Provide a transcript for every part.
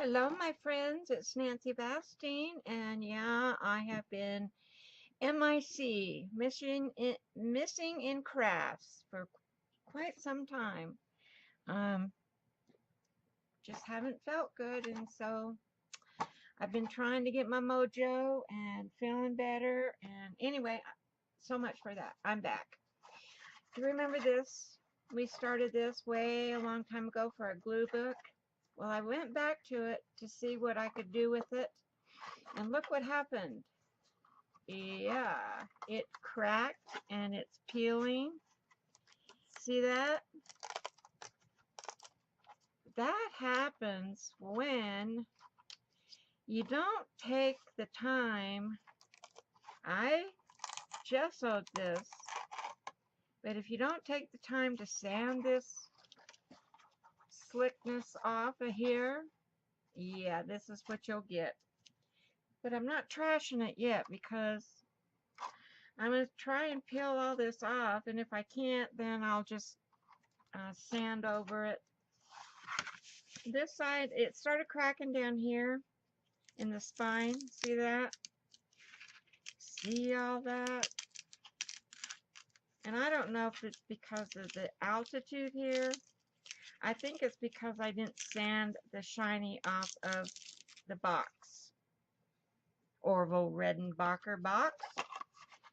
Hello, my friends. It's Nancy Bastine, and yeah, I have been MIC, missing in crafts for quite some time. Um, just haven't felt good, and so I've been trying to get my mojo and feeling better. And anyway, so much for that. I'm back. Do you remember this? We started this way a long time ago for a glue book. Well, I went back to it to see what I could do with it. And look what happened. Yeah, it cracked and it's peeling. See that? That happens when you don't take the time. I gessoed this, but if you don't take the time to sand this slickness off of here, yeah, this is what you'll get. But I'm not trashing it yet because I'm going to try and peel all this off, and if I can't, then I'll just sand over it. This side, it started cracking down here in the spine. See that? See all that? And I don't know if it's because of the altitude here. I think it's because I didn't sand the shiny off of the box. Orville Redenbacher box.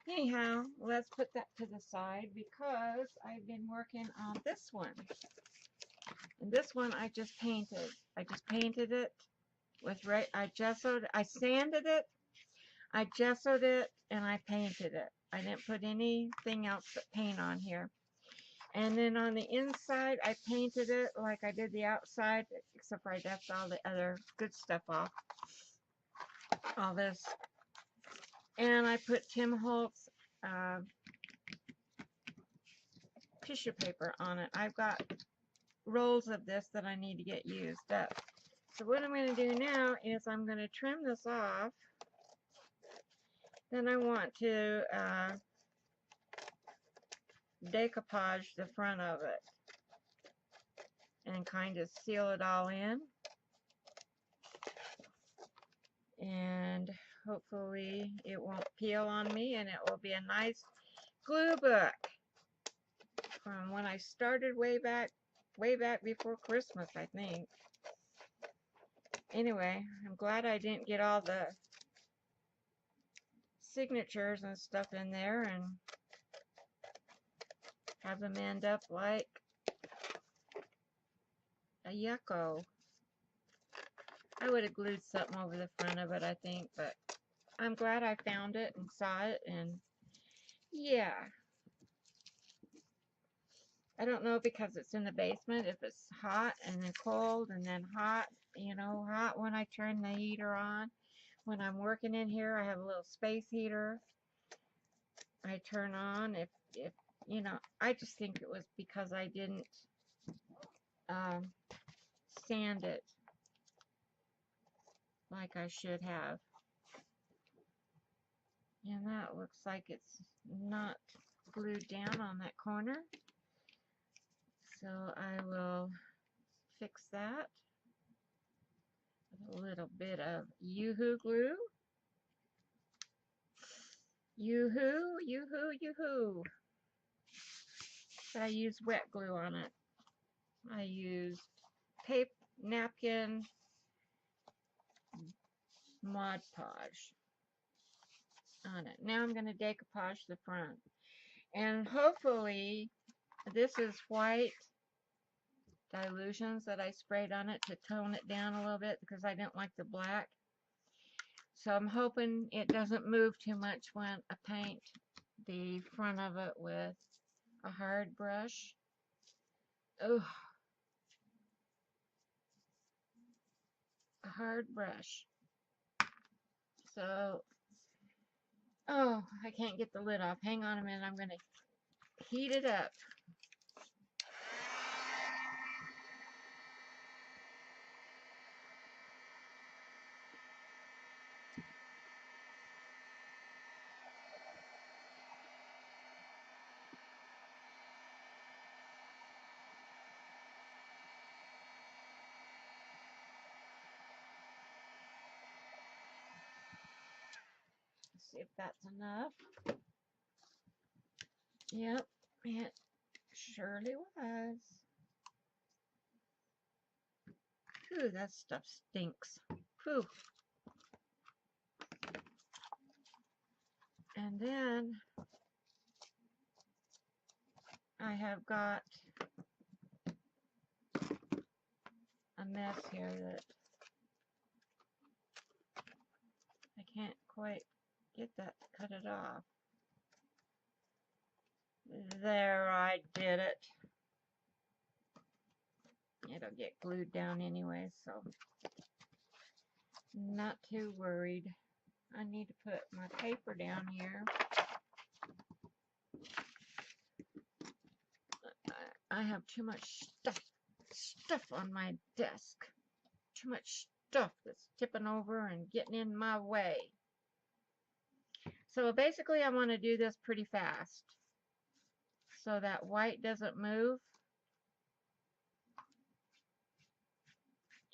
Anyhow, let's put that to the side because I've been working on this one. And this one I just painted. I just painted it with I sanded it, I gessoed it, and I painted it. I didn't put anything else but paint on here. And then on the inside, I painted it like I did the outside, except for I left all the other good stuff off. All this. And I put Tim Holtz tissue paper on it. I've got rolls of this that I need to get used up. So what I'm going to do now is I'm going to trim this off. Then I want to decoupage the front of it and kind of seal it all in. And hopefully it won't peel on me and it will be a nice glue book from when I started way back before Christmas, I think. Anyway, I'm glad I didn't get all the signatures and stuff in there and have them end up like a yucco. I would have glued something over the front of it, I think, but I'm glad I found it and saw it, and yeah. I don't know because it's in the basement if it's hot and then cold and then hot, you know, hot when I turn the heater on. When I'm working in here, I have a little space heater I turn on if you know, I just think it was because I didn't sand it like I should have. And that looks like it's not glued down on that corner. So I will fix that with a little bit of Yoo-Hoo glue. Yoo-Hoo, Yoo-Hoo, Yoo-Hoo. But I used wet glue on it. I used tape, napkin, Mod Podge on it. Now I'm going to decoupage the front. And hopefully this is white dilutions that I sprayed on it to tone it down a little bit because I didn't like the black. So I'm hoping it doesn't move too much when I paint the front of it with a hard brush. Oh, a hard brush. So, oh, I can't get the lid off. Hang on a minute. I'm going to heat it up. see if that's enough. Yep, it surely was. Whew, that stuff stinks. Whew. And then I have got a mess here that I can't quite get that to cut it off. There, I did it. It'll get glued down anyway, so not too worried. I need to put my paper down here. I have too much stuff on my desk. Too much stuff that's tipping over and getting in my way. So basically I want to do this pretty fast so that white doesn't move.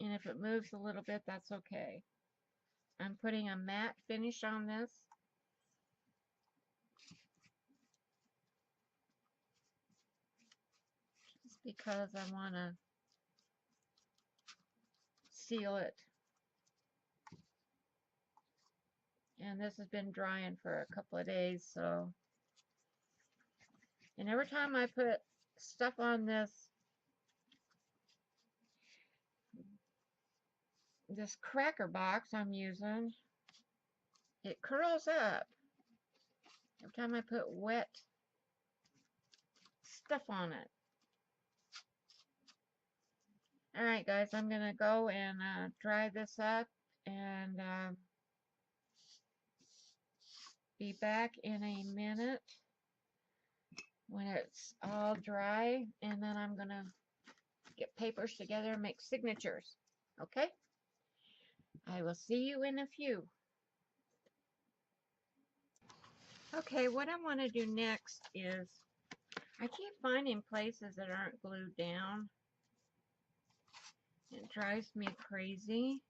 And if it moves a little bit, that's okay. I'm putting a matte finish on this. Just because I want to seal it. And this has been drying for a couple of days, so. And every time I put stuff on this cracker box I'm using, it curls up. Every time I put wet stuff on it. Alright guys, I'm going to go and dry this up and be back in a minute when it's all dry, and then I'm going to get papers together and make signatures. Okay? I will see you in a few. Okay, what I want to do next is, I keep finding places that aren't glued down. It drives me crazy.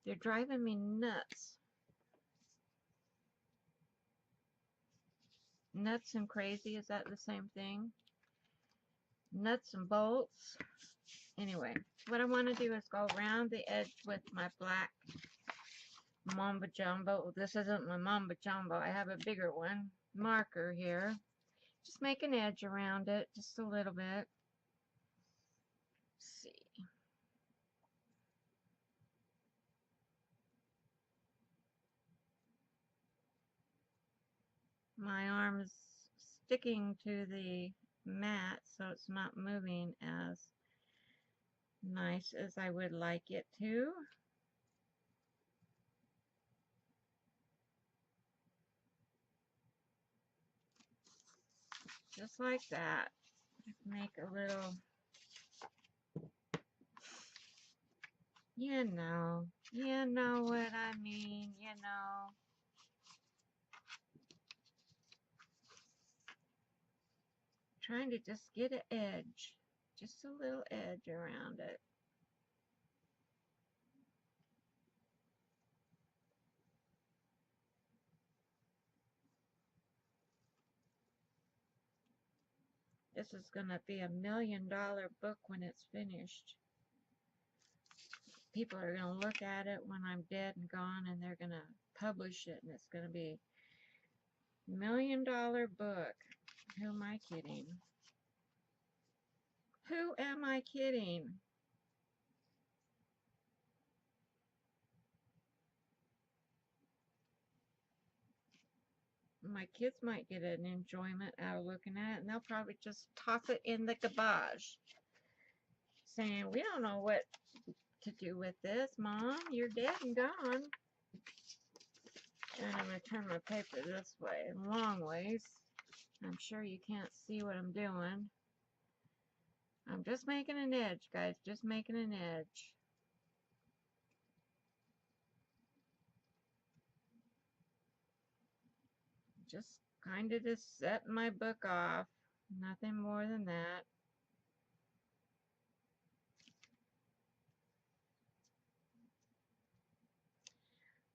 They're driving me nuts. Nuts and crazy, is that the same thing? Nuts and bolts. Anyway, what I want to do is go around the edge with my black Mamba Jumbo. This isn't my Mamba Jumbo. I have a bigger one. Marker here. Just make an edge around it, just a little bit. Let's see. My arm's sticking to the mat, so it's not moving as nice as I would like it to. Just like that. Just make a little, you know what I mean, you know. Trying to just get an edge, just a little edge around it. This is going to be $1 million book when it's finished. People are going to look at it when I'm dead and gone, and they're going to publish it, and it's going to be $1 million book. Who am I kidding? Who am I kidding? My kids might get an enjoyment out of looking at it, and they'll probably just toss it in the garbage, saying, we don't know what to do with this, Mom. You're dead and gone. And I'm going to turn my paper this way, long ways. I'm sure you can't see what I'm doing. I'm just making an edge, guys. Just making an edge. Just kind of just setting my book off. Nothing more than that.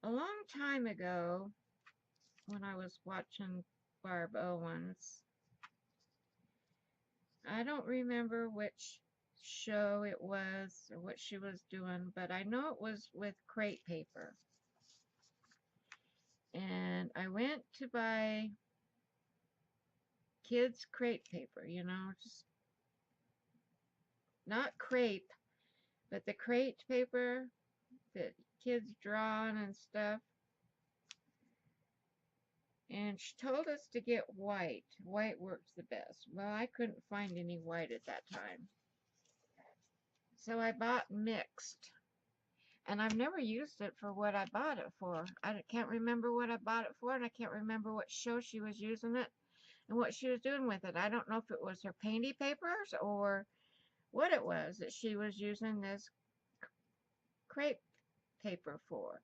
a long time ago, when I was watching Barb Owens, I don't remember which show it was or what she was doing, but I know it was with crepe paper. And I went to buy kids crepe paper, you know, just not crepe, but the crepe paper that kids draw on and stuff. And she told us to get white. White works the best. Well, I couldn't find any white at that time. So I bought mixed. And I've never used it for what I bought it for. I can't remember what I bought it for, and I can't remember what show she was using it and what she was doing with it. I don't know if it was her painty papers or what it was that she was using this crepe paper for.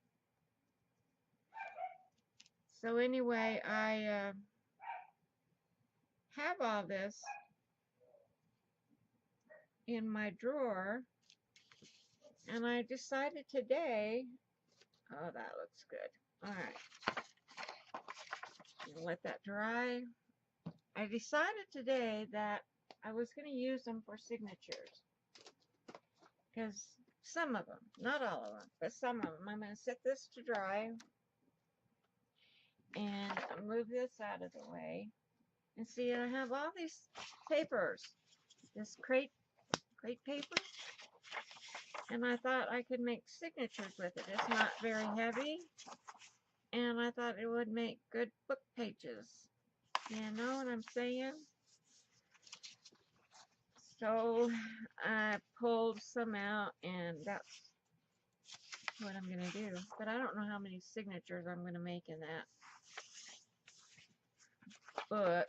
So anyway, I have all this in my drawer, and I decided today, oh, that looks good. All right, let that dry. I decided today that I was going to use them for signatures, because some of them, not all of them, but some of them, I'm going to set this to dry and move this out of the way. And see, I have all these papers, this crepe paper, and I thought I could make signatures with it. It's not very heavy, and I thought it would make good book pages. You know what I'm saying? So I pulled some out, and that's what I'm going to do. But I don't know how many signatures I'm going to make in that book,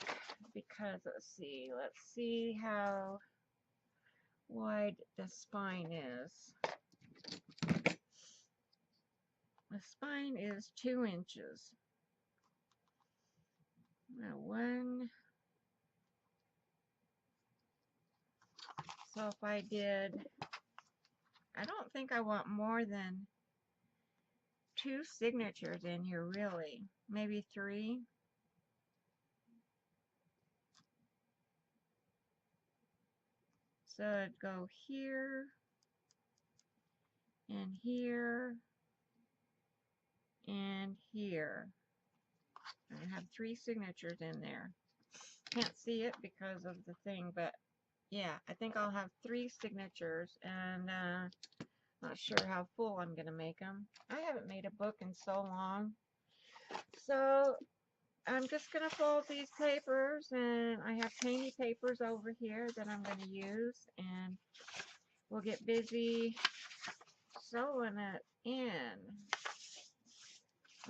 because let's see how wide the spine is. The spine is 2 inches. Now so if I did, I don't think I want more than 2 signatures in here, really. Maybe 3. So it'd go here, and here, and here. I have 3 signatures in there. Can't see it because of the thing, but yeah, I think I'll have 3 signatures, and not sure how full I'm going to make them. I haven't made a book in so long. So I'm just going to fold these papers, and I have painty papers over here that I'm going to use, and we'll get busy sewing it in,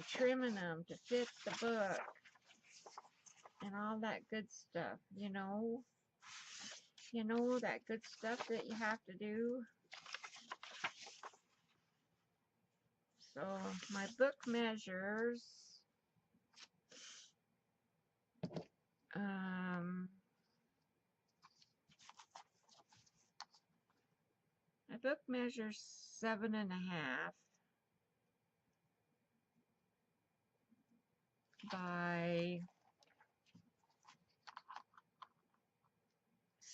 trimming them to fit the book, and all that good stuff, you know that good stuff that you have to do. So my book measures my book measures 7.5 by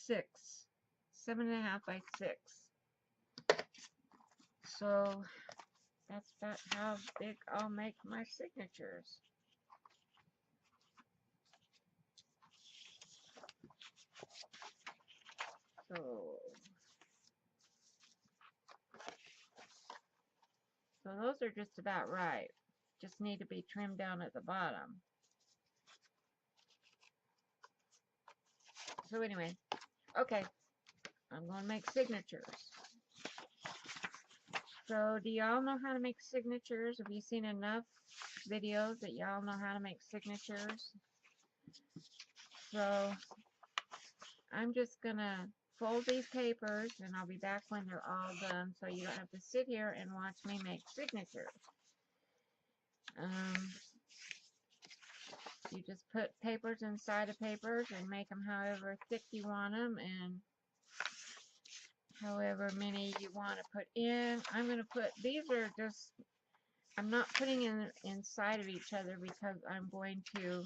6. 7.5 by 6. So that's about how big I'll make my signatures. So those are just about right. Just need to be trimmed down at the bottom. So anyway, okay, I'm going to make signatures. So do y'all know how to make signatures? Have you seen enough videos that y'all know how to make signatures? So I'm just going to fold these papers, and I'll be back when they're all done, so you don't have to sit here and watch me make signatures. You just put papers inside of papers and make them however thick you want them, and however many you want to put in. I'm going to put, these are just I'm not putting in inside of each other because I'm going to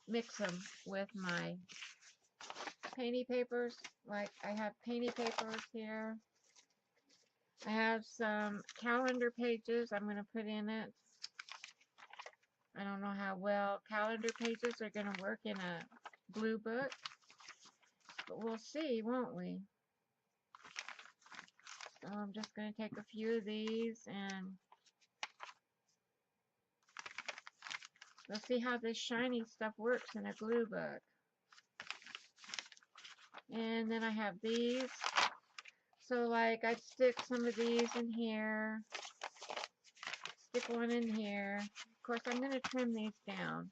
mix them with my painty papers. Like I have painty papers here. I have some calendar pages I'm going to put in it. I don't know how well calendar pages are going to work in a blue book, but we'll see, won't we? So I'm just going to take a few of these and we'll see how this shiny stuff works in a glue book. And then I have these. So like I'd stick some of these in here. Stick one in here. Of course I'm going to trim these down.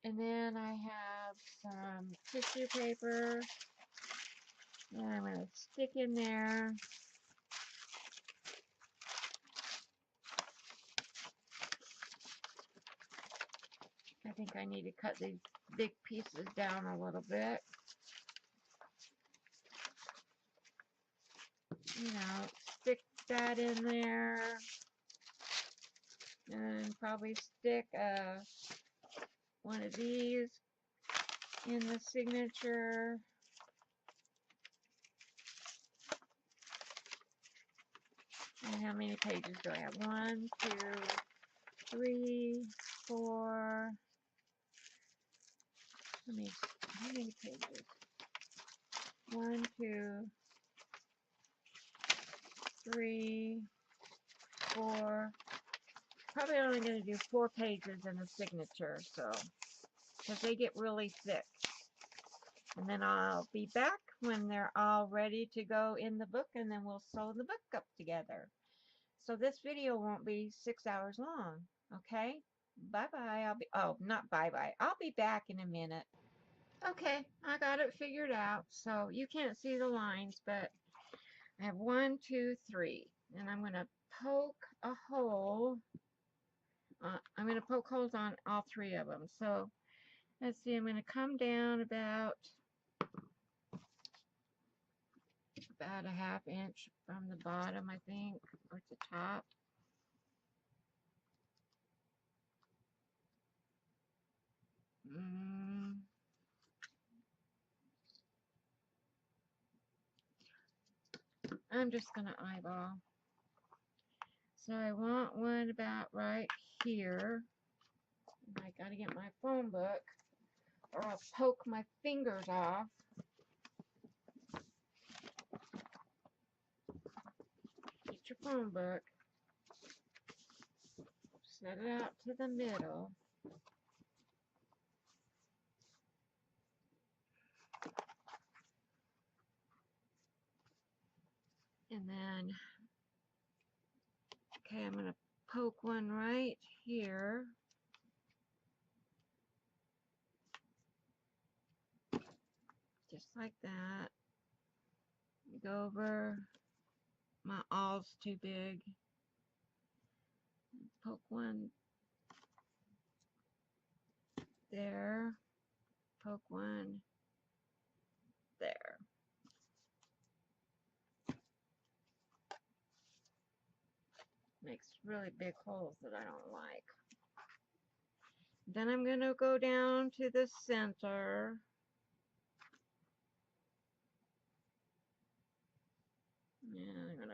And then I have some tissue paper that I'm going to stick in there. I think I need to cut these big pieces down a little bit. You know, stick that in there. And probably stick one of these in the signature. And how many pages do I have? 1, 2, 3, 4. How many pages? 1, 2, 3, 4. Probably only going to do 4 pages in the signature, so because they get really thick. And then I'll be back when they're all ready to go in the book, and then we'll sew the book up together. So this video won't be 6 hours long, okay? Bye-bye. Not bye-bye. I'll be back in a minute. Okay, I got it figured out. So you can't see the lines, but I have 1, 2, 3. And I'm going to poke a hole. I'm going to poke holes on all 3 of them. So let's see, I'm going to come down about a ½ inch from the bottom, I think, or to the top. I'm just going to eyeball. So I want one about right here. I got to get my phone book or I'll poke my fingers off. Get your phone book. Set it out to the middle. And then, okay, I'm going to poke one right here. Just like that. Go over. My awl's too big. Poke one there. Poke one there. Makes really big holes that I don't like. Then I'm going to go down to the center. And I'm going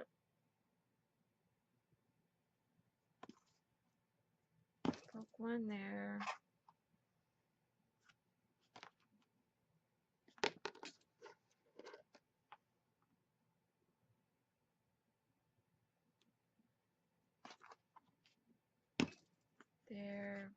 to poke one there. There.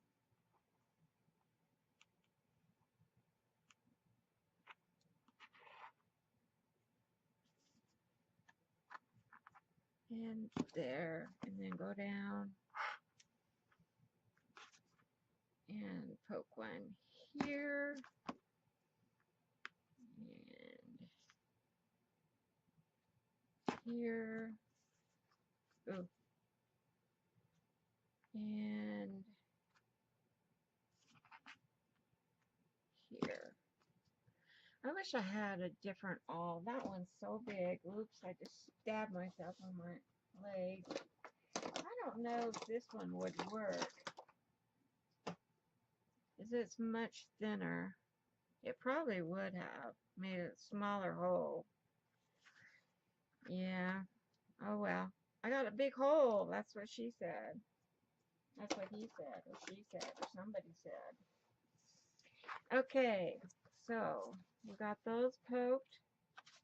And there. And then go down. And poke one here. And here. Ooh. And here. I wish I had a different awl. That one's so big. Oops, I just stabbed myself on my leg. I don't know if this one would work, because it's much thinner. It probably would have made a smaller hole. Yeah. Oh well. I got a big hole. That's what she said. That's what he said, or she said, or somebody said. Okay, so we got those poked.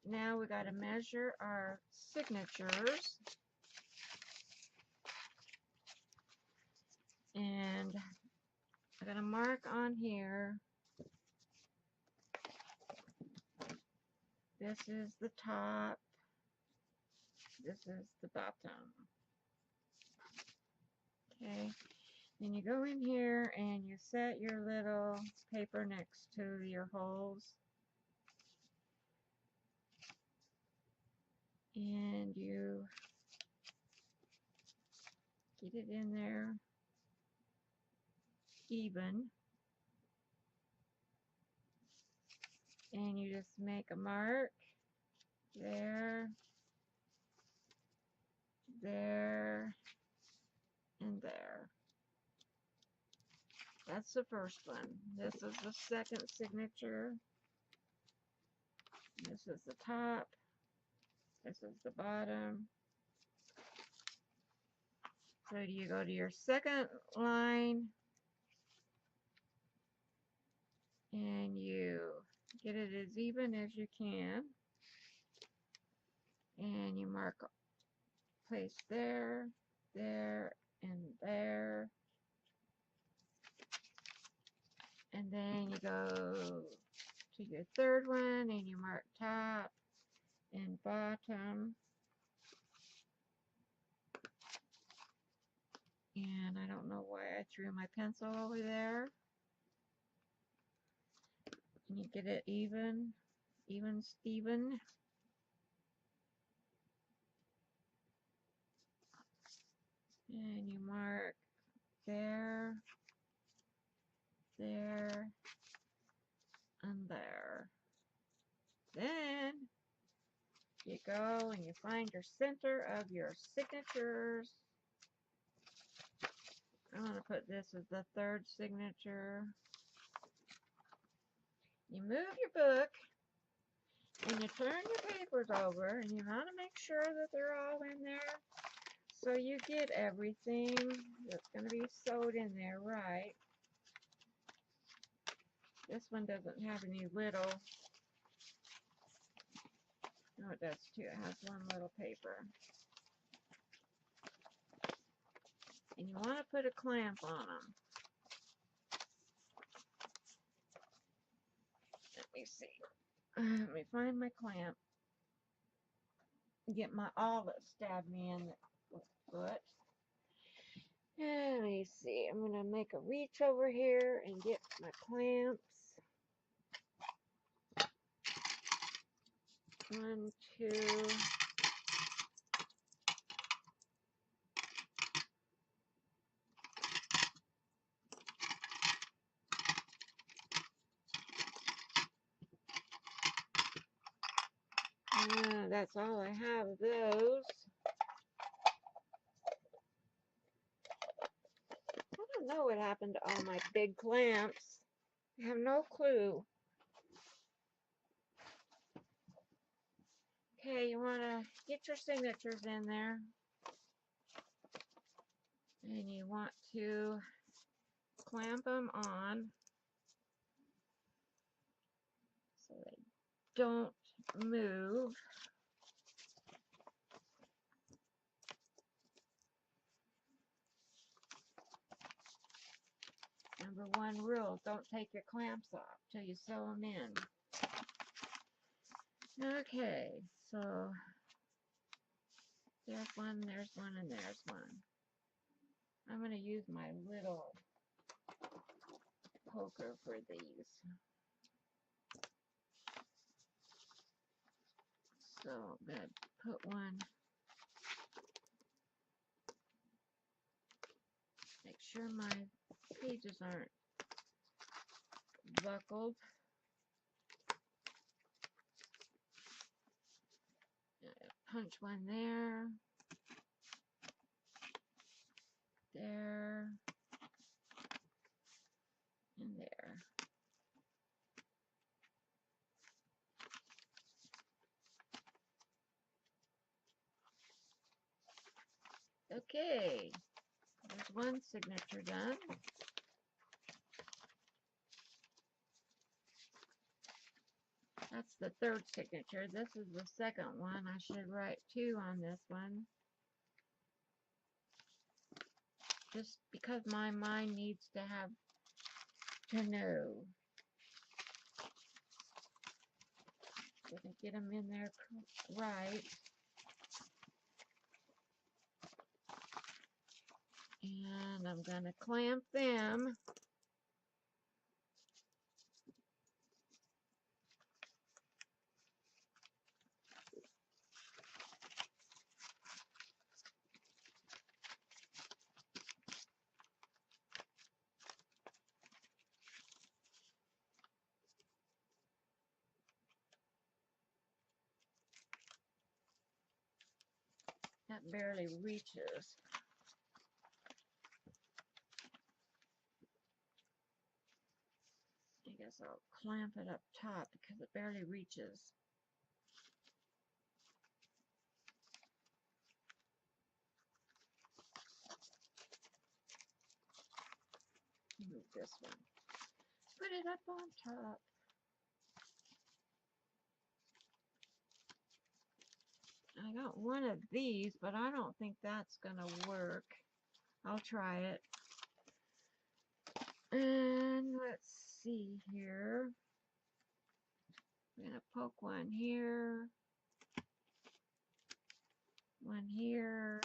Now we got to measure our signatures. And I'm going to mark on here. This is the top. This is the bottom. Okay. Then you go in here and you set your little paper next to your holes. And you get it in there even. And you just make a mark there, there, and there. That's the first one. This is the second signature. This is the top. This is the bottom. So you go to your second line and you get it as even as you can. And you mark place there, there, and there. And then you go to your third one and you mark top and bottom. And I don't know why I threw my pencil over there. And you get it even, Steven. And you mark there, there, and there. Then you go and you find your center of your signatures. I'm going to put this as the third signature. You move your book and you turn your papers over and you want to make sure that they're all in there so you get everything that's going to be sewed in there right. This one doesn't have any little. No, it does too. It has one little paper. And you want to put a clamp on them. Let me see. Let me find my clamp. Get my olive stabbed me in the foot. Let me see. I'm going to make a reach over here and get my clamps. 1, 2. That's all I have of those. I don't know what happened to all my big clamps. I have no clue. Okay, you want to get your signatures in there. And you want to clamp them on so they don't move. Number 1 rule, don't take your clamps off till you sew them in. Okay, so there's one, and there's one. I'm going to use my little poker for these. So I'm going to put one, make sure my pages aren't buckled. Punch one there. there, and there. Okay, there's one signature done. That's the third signature. This is the second one. I should write 2 on this one. Just because my mind needs to have to know. Gonna get them in there right. And I'm gonna clamp them. That barely reaches. I guess I'll clamp it up top because it barely reaches. Move this one. Put it up on top. I got one of these, but I don't think that's gonna work. I'll try it. And let's see here. I'm gonna poke one here, and one here.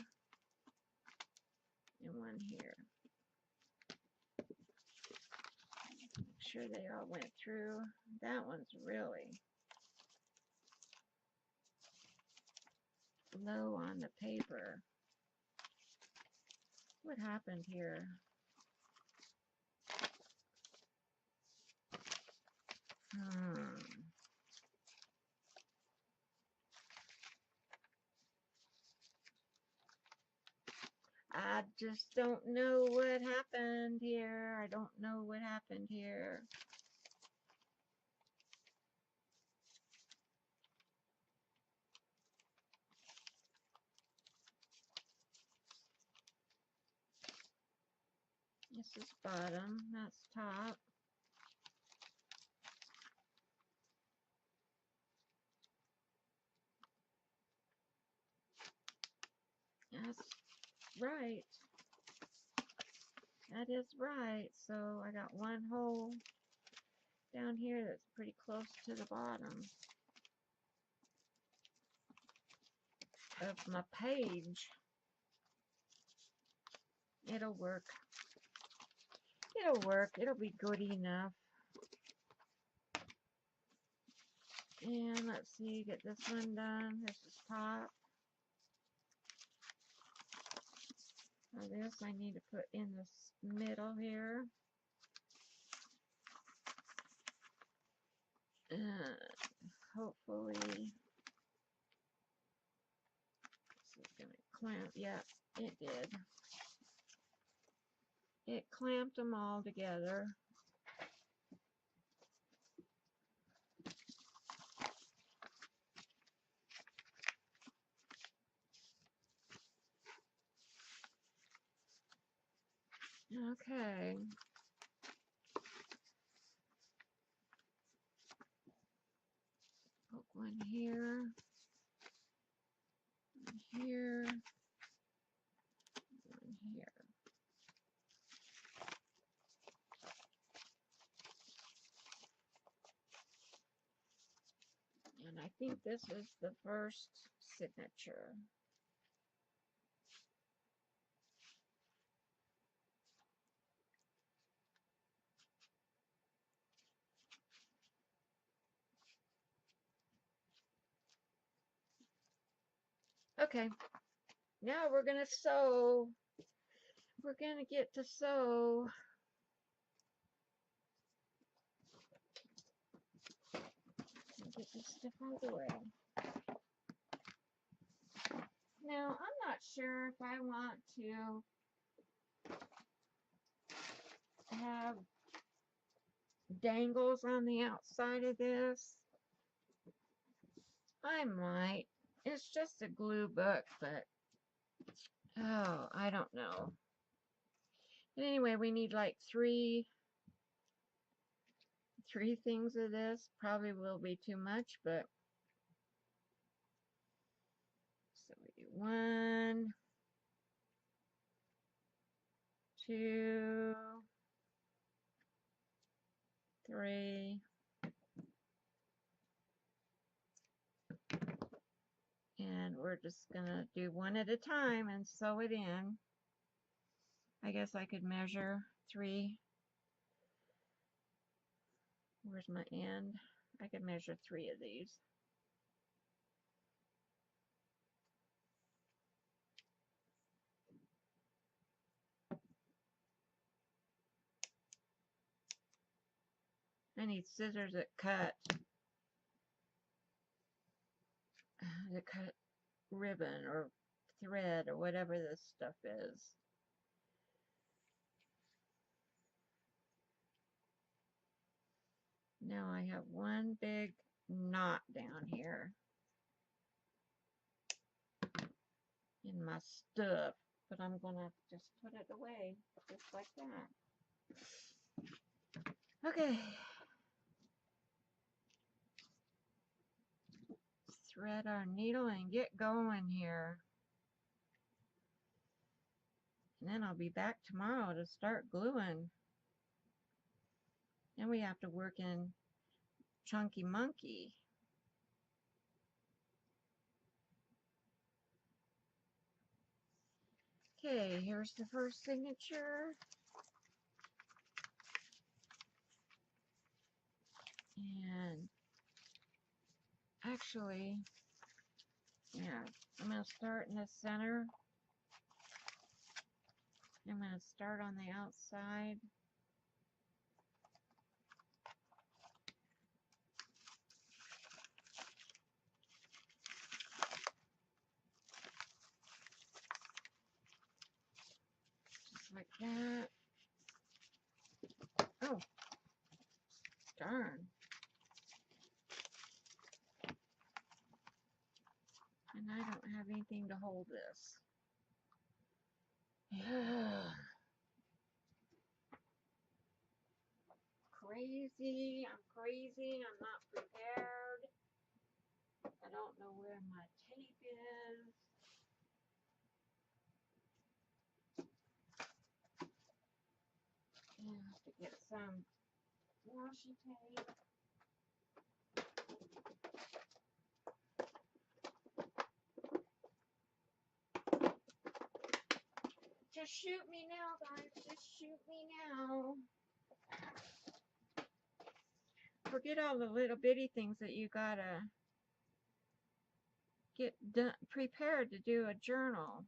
Make sure they all went through. That one's really low on the paper. What happened here? I just don't know what happened here. I don't know what happened here. This is bottom, that's top. That's right. That is right. So I got one hole down here that's pretty close to the bottom of my page. It'll work. It'll work. It'll be good enough. And let's see, get this one done. This is top. Now this I need to put in this middle here. Hopefully this is gonna clamp. Yeah, it did. It clamped them all together. Okay. Poke one here, one here, one here. And I think this is the first signature. Okay, now we're gonna sew. We're gonna get to sew. Get this stuff out of the way. Now, I'm not sure if I want to have dangles on the outside of this? I might. It's just a glue book, but oh, I don't know. But anyway, we need like three things of this. Probably will be too much, but so we do 1, 2, 3, and we're just gonna do one at a time and sew it in. I guess I could measure 3. Where's my end? I could measure 3 of these. I need scissors that cut ribbon or thread or whatever this stuff is. Now I have one big knot down here in my stuff, but I'm gonna just put it away just like that. Okay. Thread our needle and get going here. And then I'll be back tomorrow to start gluing. Then we have to work in Chunky Monkey. Okay, here's the first signature. And actually, yeah, I'm going to start in the center. I'm going to start on the outside. Just like that. Oh, darn. And I don't have anything to hold this. Yeah. Crazy. I'm crazy. I'm not prepared. I don't know where my tape is. I have to get some washi tape. Just shoot me now, guys. Just shoot me now. Forget all the little bitty things that you gotta get done, prepared to do a journal.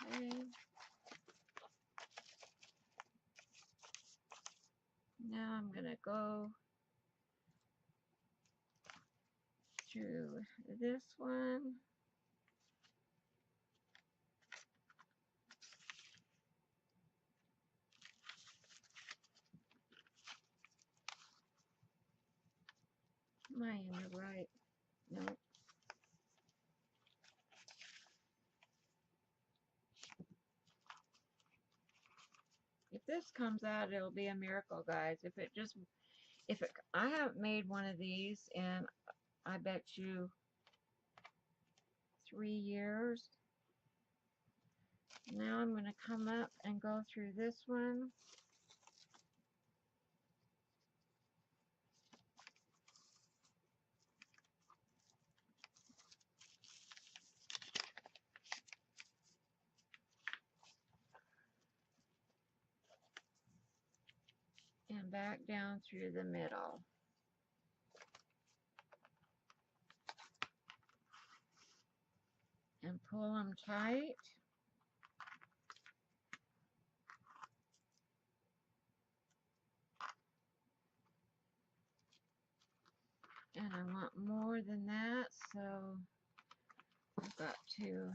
Okay. Now I'm gonna go through this one. Am I in the right? No. If this comes out, it'll be a miracle, guys. I haven't made one of these in, I bet you, 3 years. Now I'm going to come up and go through this one. And back down through the middle. And pull them tight. And I'm want more than that, so I've got to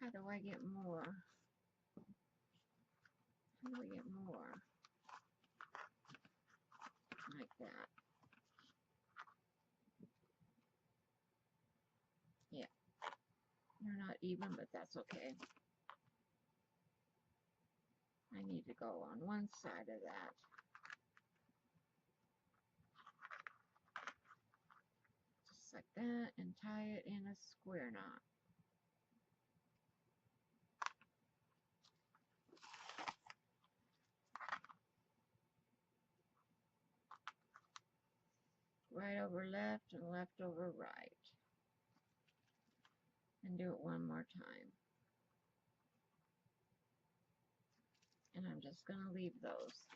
how do I get more? How do I get more? Like that. Yeah. They're not even, but that's okay. I need to go on one side of that. Just like that, and tie it in a square knot. Right over left and left over right. And do it one more time. And I'm just going to leave those.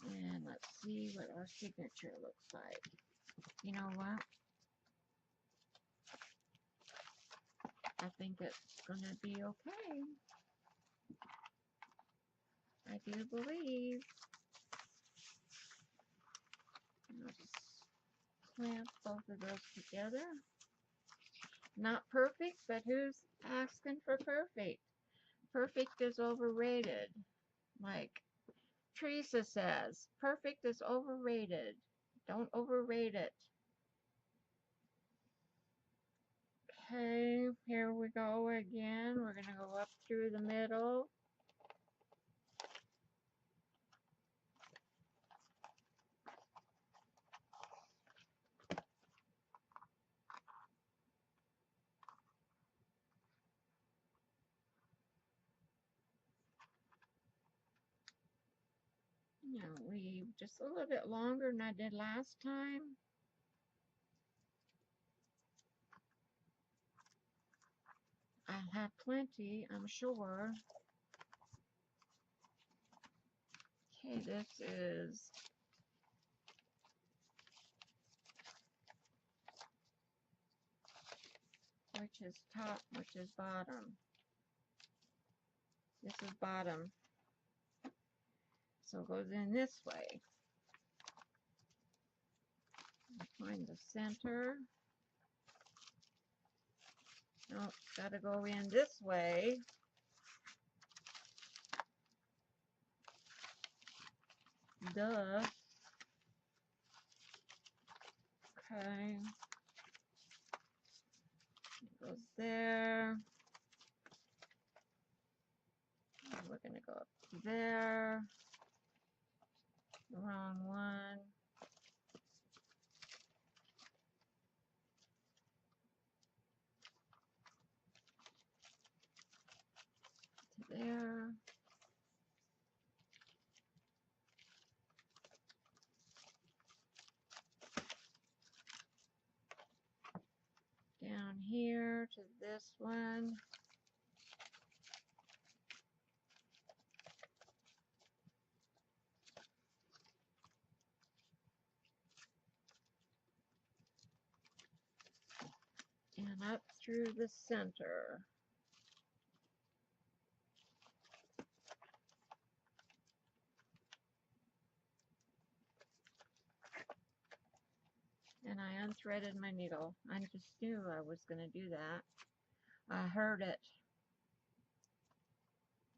And let's see what our signature looks like. You know what? I think it's going to be okay. I do believe. I'll just clamp both of those together. Not perfect, but who's asking for perfect? Perfect is overrated. Like Teresa says, perfect is overrated. Don't overrate it. Okay, here we go again. We're going to go up through the middle. Now leave just a little bit longer than I did last time. I'll have plenty, I'm sure. Okay, this is which is top, which is bottom. This is bottom. So it goes in this way. Find the center. Nope, gotta go in this way. Duh. Okay. It goes there. We're gonna go up there. The wrong one. To there. Down here to this one. And up through the center. And I unthreaded my needle. I just knew I was going to do that. I heard it.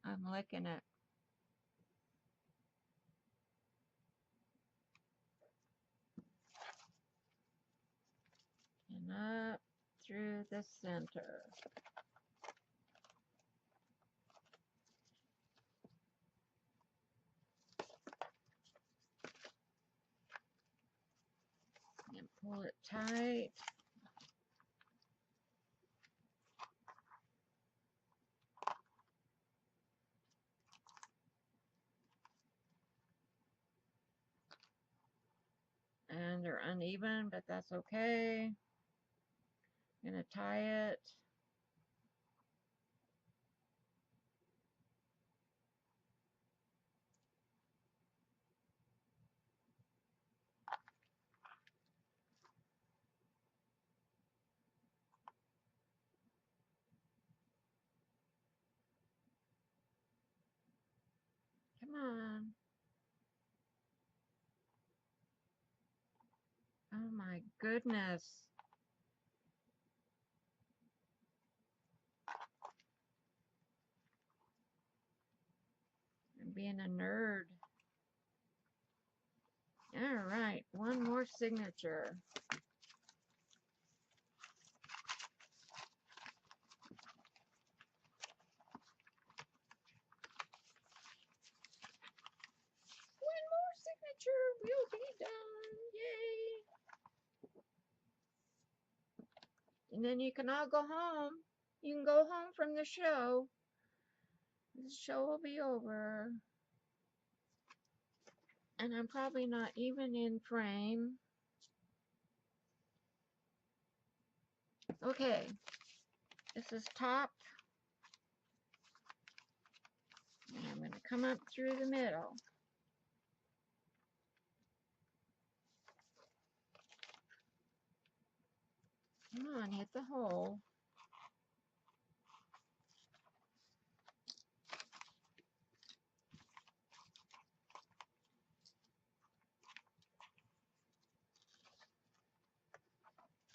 I'm licking it. And up through the center. And pull it tight. And they're uneven, but that's okay. I'm going to tie it. my goodness. I'm being a nerd. All right, one more signature. One more signature will be done. Yay! And then you can all go home. You can go home from the show. The show will be over. And I'm probably not even in frame. Okay, this is top. And I'm going to come up through the middle. Come on, hit the hole.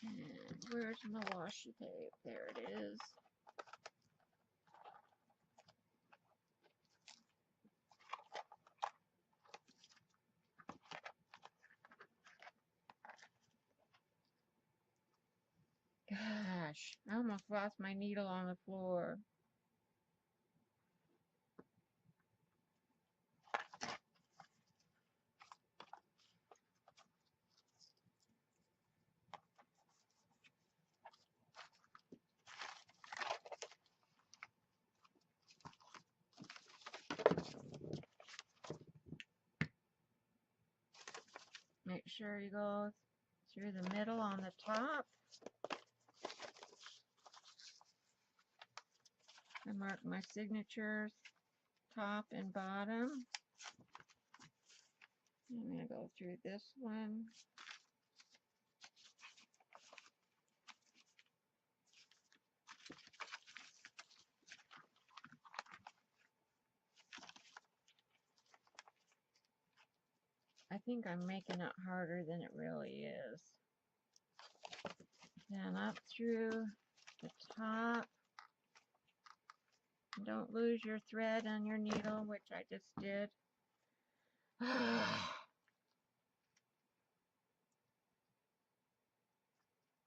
And where's my washi tape? There it is. Gosh, I almost lost my needle on the floor. Make sure you go through the middle on the top. I mark my signatures, top and bottom. I'm going to go through this one. I think I'm making it harder than it really is. Then up through the top. Don't lose your thread on your needle, which I just did.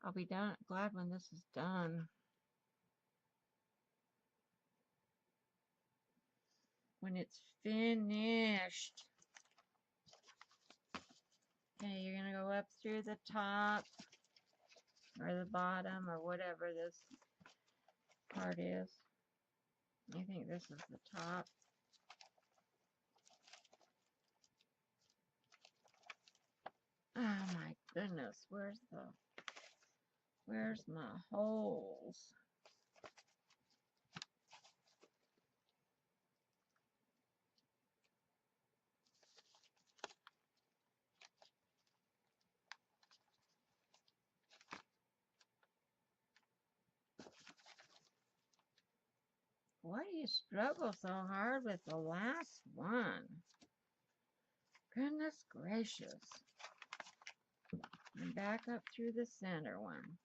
I'll be glad when this is done. When it's finished. Okay, you're going to go up through the top or the bottom or whatever this part is. I think this is the top. Oh my goodness, where's my holes? Why do you struggle so hard with the last one? Goodness gracious. And back up through the center one.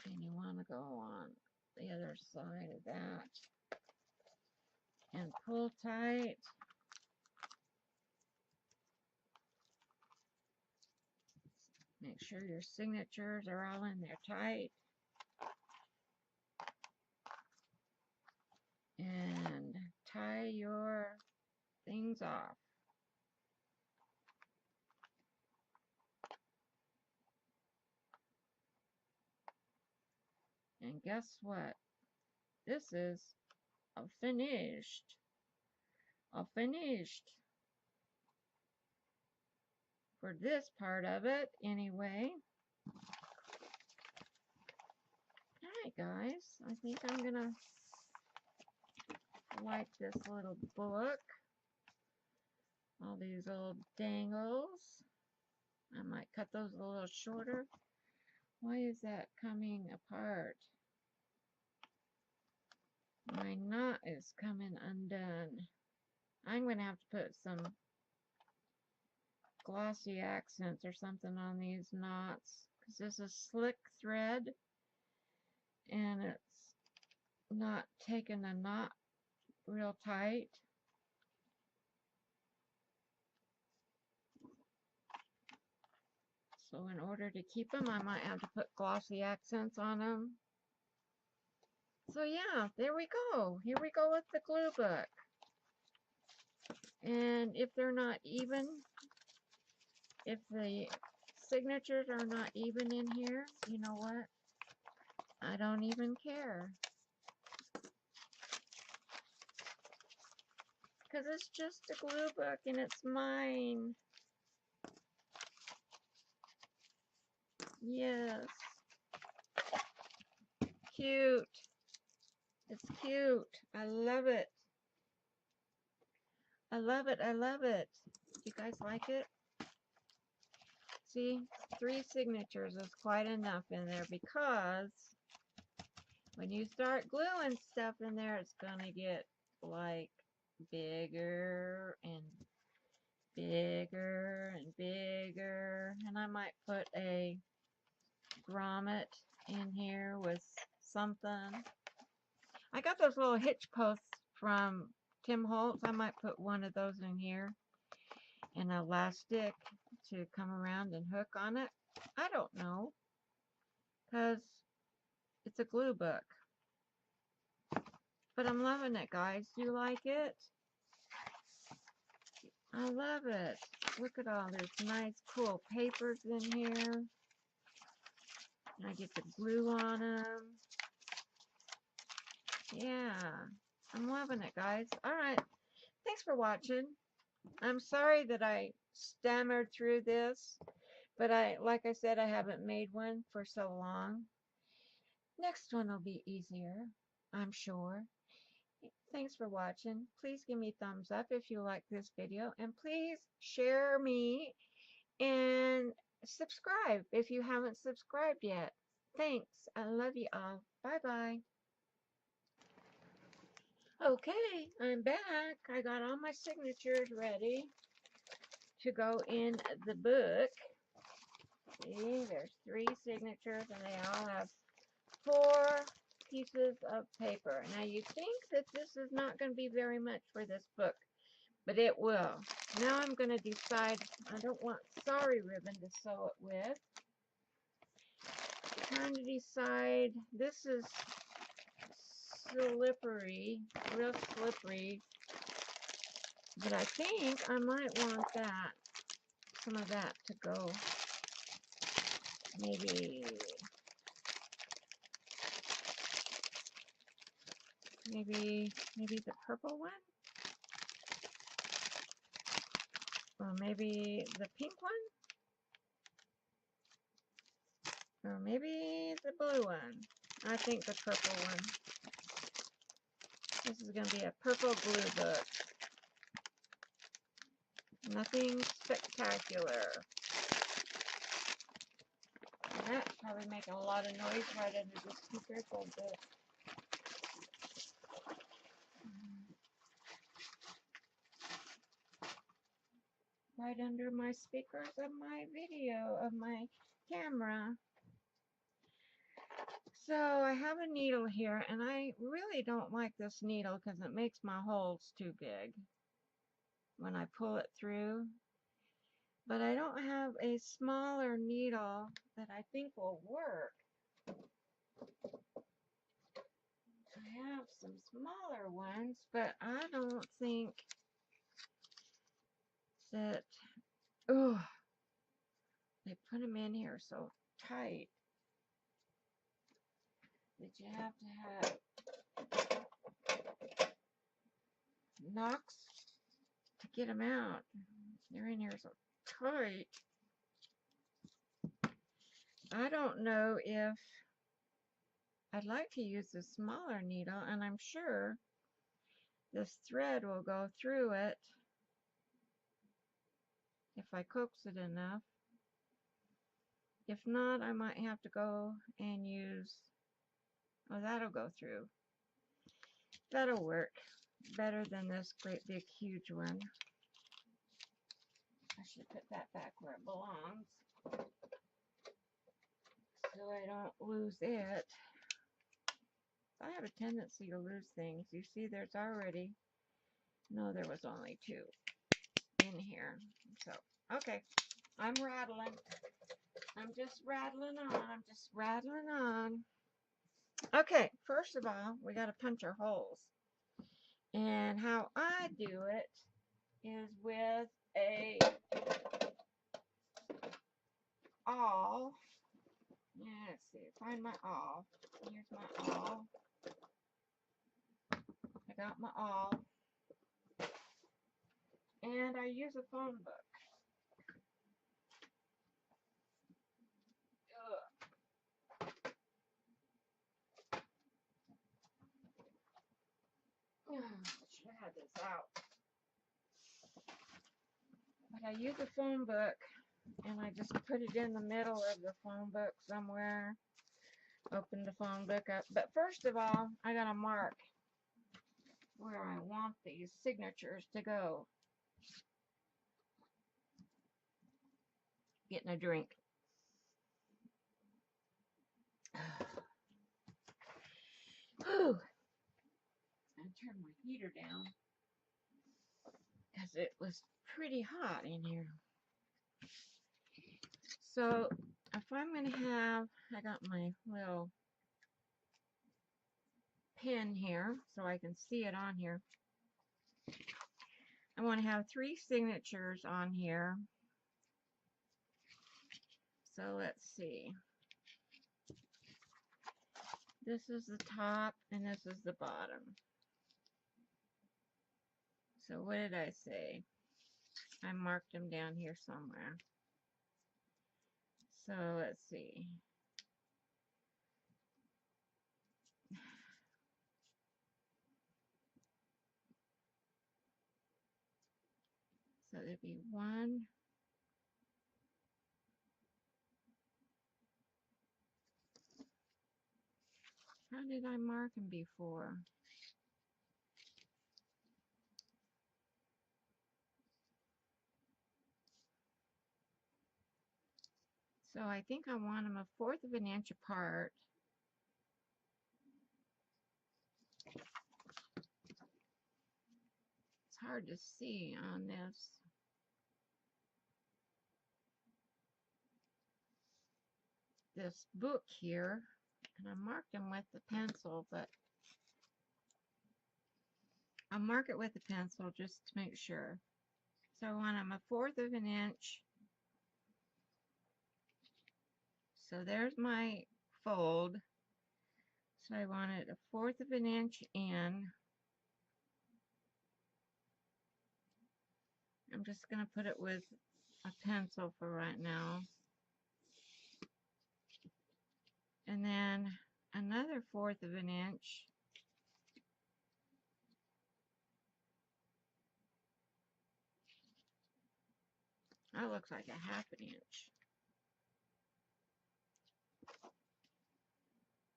And you want to go on the other side of that. And pull tight. Make sure your signatures are all in there tight. And tie your things off. And guess what? This is finished. Finished. For this part of it, anyway. Alright, guys. I think I'm going to like this little book. All these little dangles. I might cut those a little shorter. Why is that coming apart? My knot is coming undone. I'm going to have to put some glossy accents or something on these knots, because this is slick thread and it's not taking the knot real tight. So in order to keep them, I might have to put glossy accents on them. So yeah, there we go. Here we go with the glue book. And if they're not even, if the signatures are not even in here, you know what? I don't even care. Because it's just a glue book and it's mine. Yes. Cute. It's cute. I love it. I love it. I love it. You guys like it? See, 3 signatures is quite enough in there, because when you start gluing stuff in there, it's going to get like bigger and bigger and bigger. And I might put a grommet in here with something. I got those little hitch posts from Tim Holtz. I might put one of those in here. An elastic to come around and hook on it. I don't know, because it's a glue book. But I'm loving it, guys. Do you like it? I love it. Look at all this nice, cool papers in here. And I get the glue on them. Yeah, I'm loving it, guys. All right. Thanks for watching. I'm sorry that I stammered through this, but like I said, I haven't made one for so long. Next one will be easier, I'm sure. Thanks for watching. Please give me a thumbs up if you like this video, and please share me and subscribe if you haven't subscribed yet. Thanks. I love you all. Bye-bye. Okay, I'm back. I got all my signatures ready to go in the book. See, there's 3 signatures, and they all have 4 pieces of paper. Now, you think that this is not going to be very much for this book, but it will. Now I'm going to decide. I don't want sorry ribbon to sew it with. I'm trying to decide. This is slippery, real slippery, but I think I might want that, some of that to go. Maybe the purple one, or maybe the pink one, or maybe the blue one. I think the purple one. This is going to be a purple glue book. Nothing spectacular. And that's probably making a lot of noise right under the speakers of the right under my speakers of my video, of my camera. So I have a needle here, and I really don't like this needle because it makes my holes too big when I pull it through. But I don't have a smaller needle that I think will work. I have some smaller ones, but I don't think that, oh, they put them in here so tight that you have to have knocks to get them out. They're in here so tight. I don't know if I'd like to use a smaller needle, and I'm sure this thread will go through it if I coax it enough. If not, I might have to go and use, oh, that'll go through. That'll work better than this great big huge one. I should put that back where it belongs so I don't lose it. I have a tendency to lose things. You see, there's already, no, there was only 2 in here. So, okay, I'm rattling. I'm just rattling on. I'm just rattling on. Okay, first of all, we got to punch our holes. And how I do it is with a awl. Yeah, let's see, find my awl. Here's my awl. I got my awl. And I use a phone book. I should have had this out. But I use a phone book, and I just put it in the middle of the phone book somewhere. Open the phone book up. But first of all, I gotta mark where I want these signatures to go. Getting a drink. Whew. I turned my heater down because it was pretty hot in here. So if I'm going to have, I got my little pen here so I can see it on here. I want to have 3 signatures on here. So let's see. This is the top and this is the bottom. So what did I say? I marked them down here somewhere. So let's see. So there'd be 1. How did I mark them before? So I think I want them 1/4 of an inch apart. It's hard to see on this book here, and I marked them with the pencil, but I'll mark it with the pencil just to make sure. So I want them 1/4 of an inch. So there's my fold. So I want it 1/4 of an inch in. I'm just going to put it with a pencil for right now. And then another 1/4 of an inch. That looks like 1/2 an inch.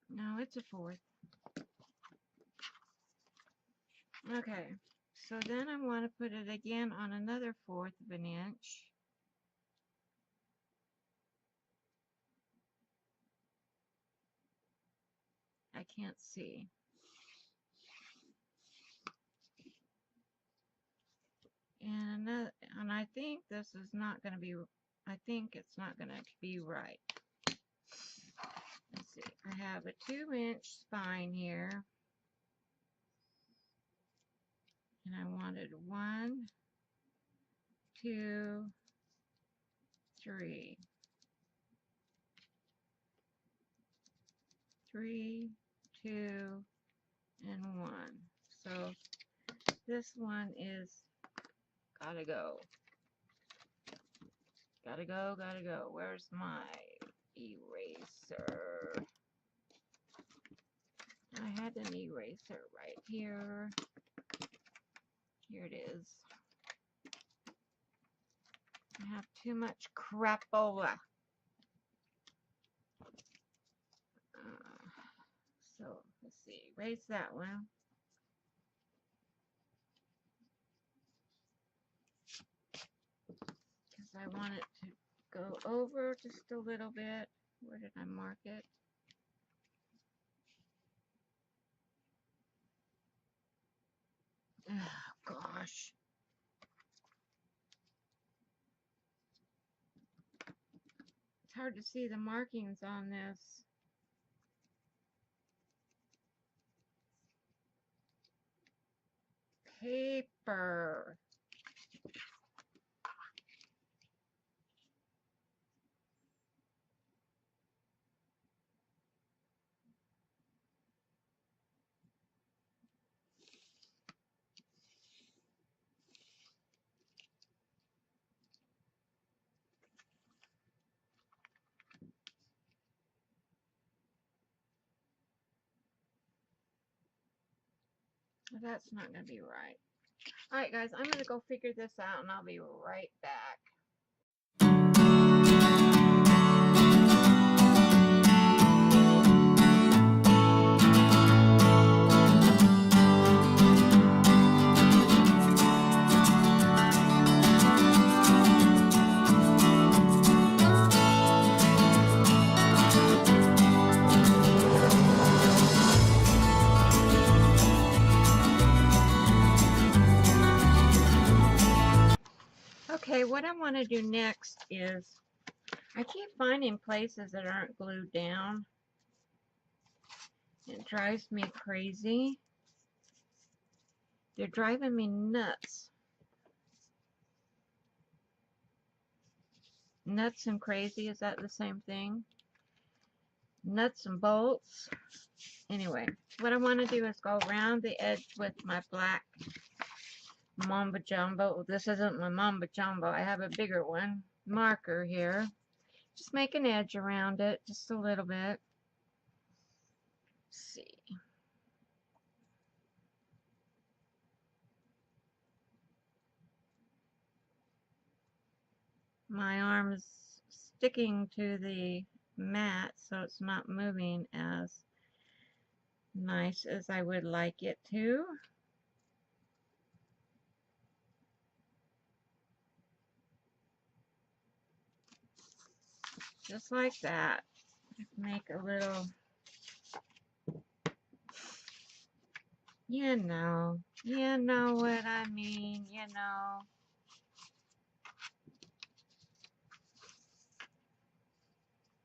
No, it's 1/4. Okay, so then I want to put it again on another 1/4 of an inch. I can't see. And another, and I think this is not going to be, I think it's not going to be right. Let's see, I have a 2-inch spine here. And I wanted 1, 2, 3. 3, 2, and 1. So this one is gotta go. Gotta go, gotta go. Where's my eraser? I had an eraser right here. Here it is. I have too much crapola. So let's see. Erase that one. I want it to go over just a little bit. Where did I mark it? Oh, gosh. It's hard to see the markings on this. Paper. That's not going to be right. Alright guys, I'm going to go figure this out and I'll be right back. Okay, what I want to do next is, I keep finding places that aren't glued down. It drives me crazy. They're driving me nuts. Nuts and crazy, is that the same thing? Nuts and bolts. Anyway, what I want to do is go around the edge with my black Mamba Jumbo. This isn't my Mamba Jumbo. I have a bigger one. Marker here. Just make an edge around it, just a little bit. Let's see. My arm is sticking to the mat, so it's not moving as nice as I would like it to. Just like that. Make a little, you know what I mean, you know.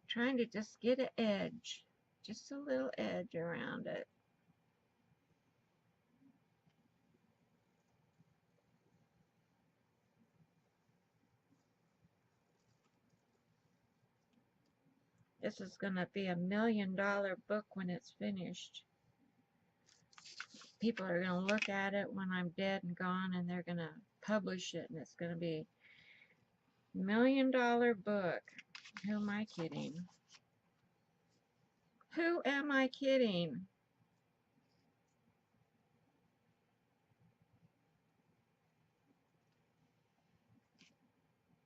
Trying to just get an edge, just a little edge around it. This is going to be $1 million book when it's finished. People are going to look at it when I'm dead and gone, and they're going to publish it, and it's going to be $1 million book. Who am I kidding? Who am I kidding?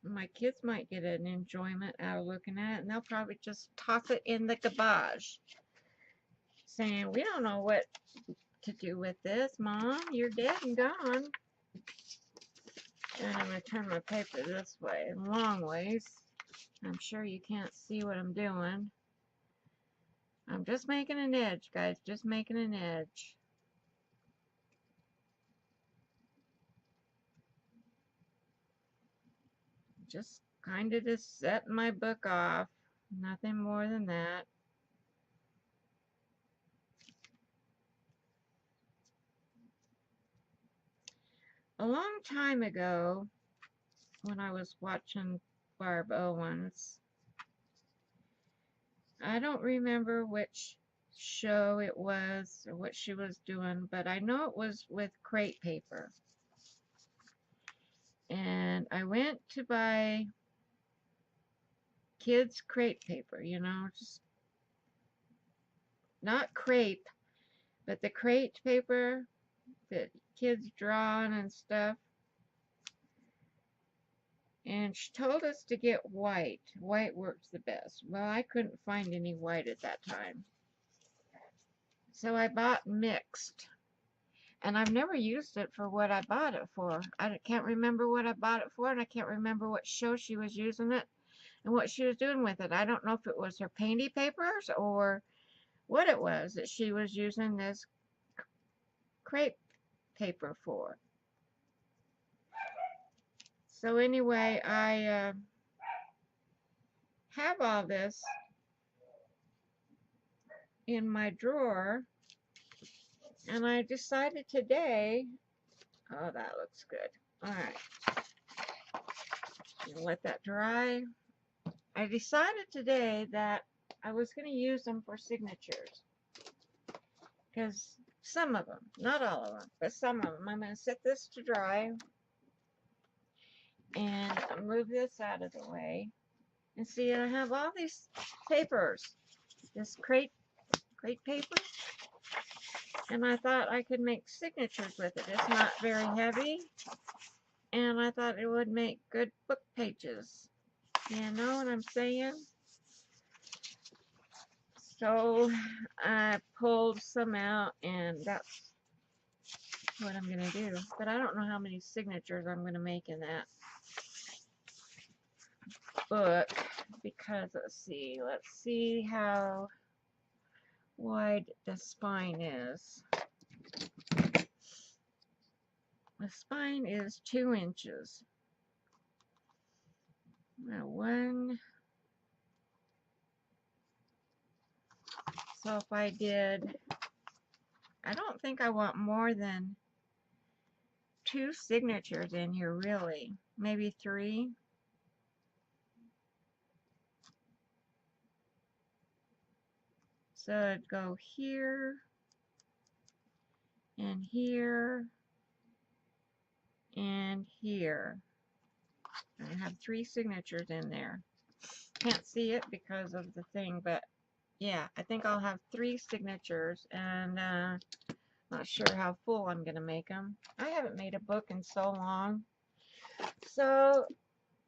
My kids might get an enjoyment out of looking at it, and they'll probably just toss it in the garbage, saying, we don't know what to do with this, Mom. You're dead and gone. And I'm going to turn my paper this way, long ways. I'm sure you can't see what I'm doing. I'm just making an edge, guys. Just making an edge. Just kind of just setting my book off. Nothing more than that. A long time ago, when I was watching Barb Owens, I don't remember which show it was or what she was doing, but I know it was with crepe paper. And I went to buy kids crepe paper, you know, just not crepe, but the crepe paper that kids draw on and stuff. And she told us to get white. White works the best. Well, I couldn't find any white at that time. So I bought mixed. And I've never used it for what I bought it for. I can't remember what I bought it for, and I can't remember what show she was using it and what she was doing with it. I don't know if it was her painty papers or what it was that she was using this crepe paper for. So anyway, I have all this in my drawer, and I decided today, oh, that looks good. All right, let that dry. I decided today that I was going to use them for signatures, because some of them, not all of them, but some of them, I'm going to set this to dry and move this out of the way. And see, I have all these papers, this crepe paper, and I thought I could make signatures with it. It's not very heavy, and I thought it would make good book pages. You know what I'm saying? So I pulled some out, and that's what I'm going to do. But I don't know how many signatures I'm going to make in that book, because let's see how wide the spine is. The spine is 2 inches. Now so if I did, I don't think I want more than 2 signatures in here, really. Maybe 3. So it'd go here, and here, and here. I have 3 signatures in there. Can't see it because of the thing, but yeah, I think I'll have 3 signatures, and not sure how full I'm going to make them. I haven't made a book in so long. So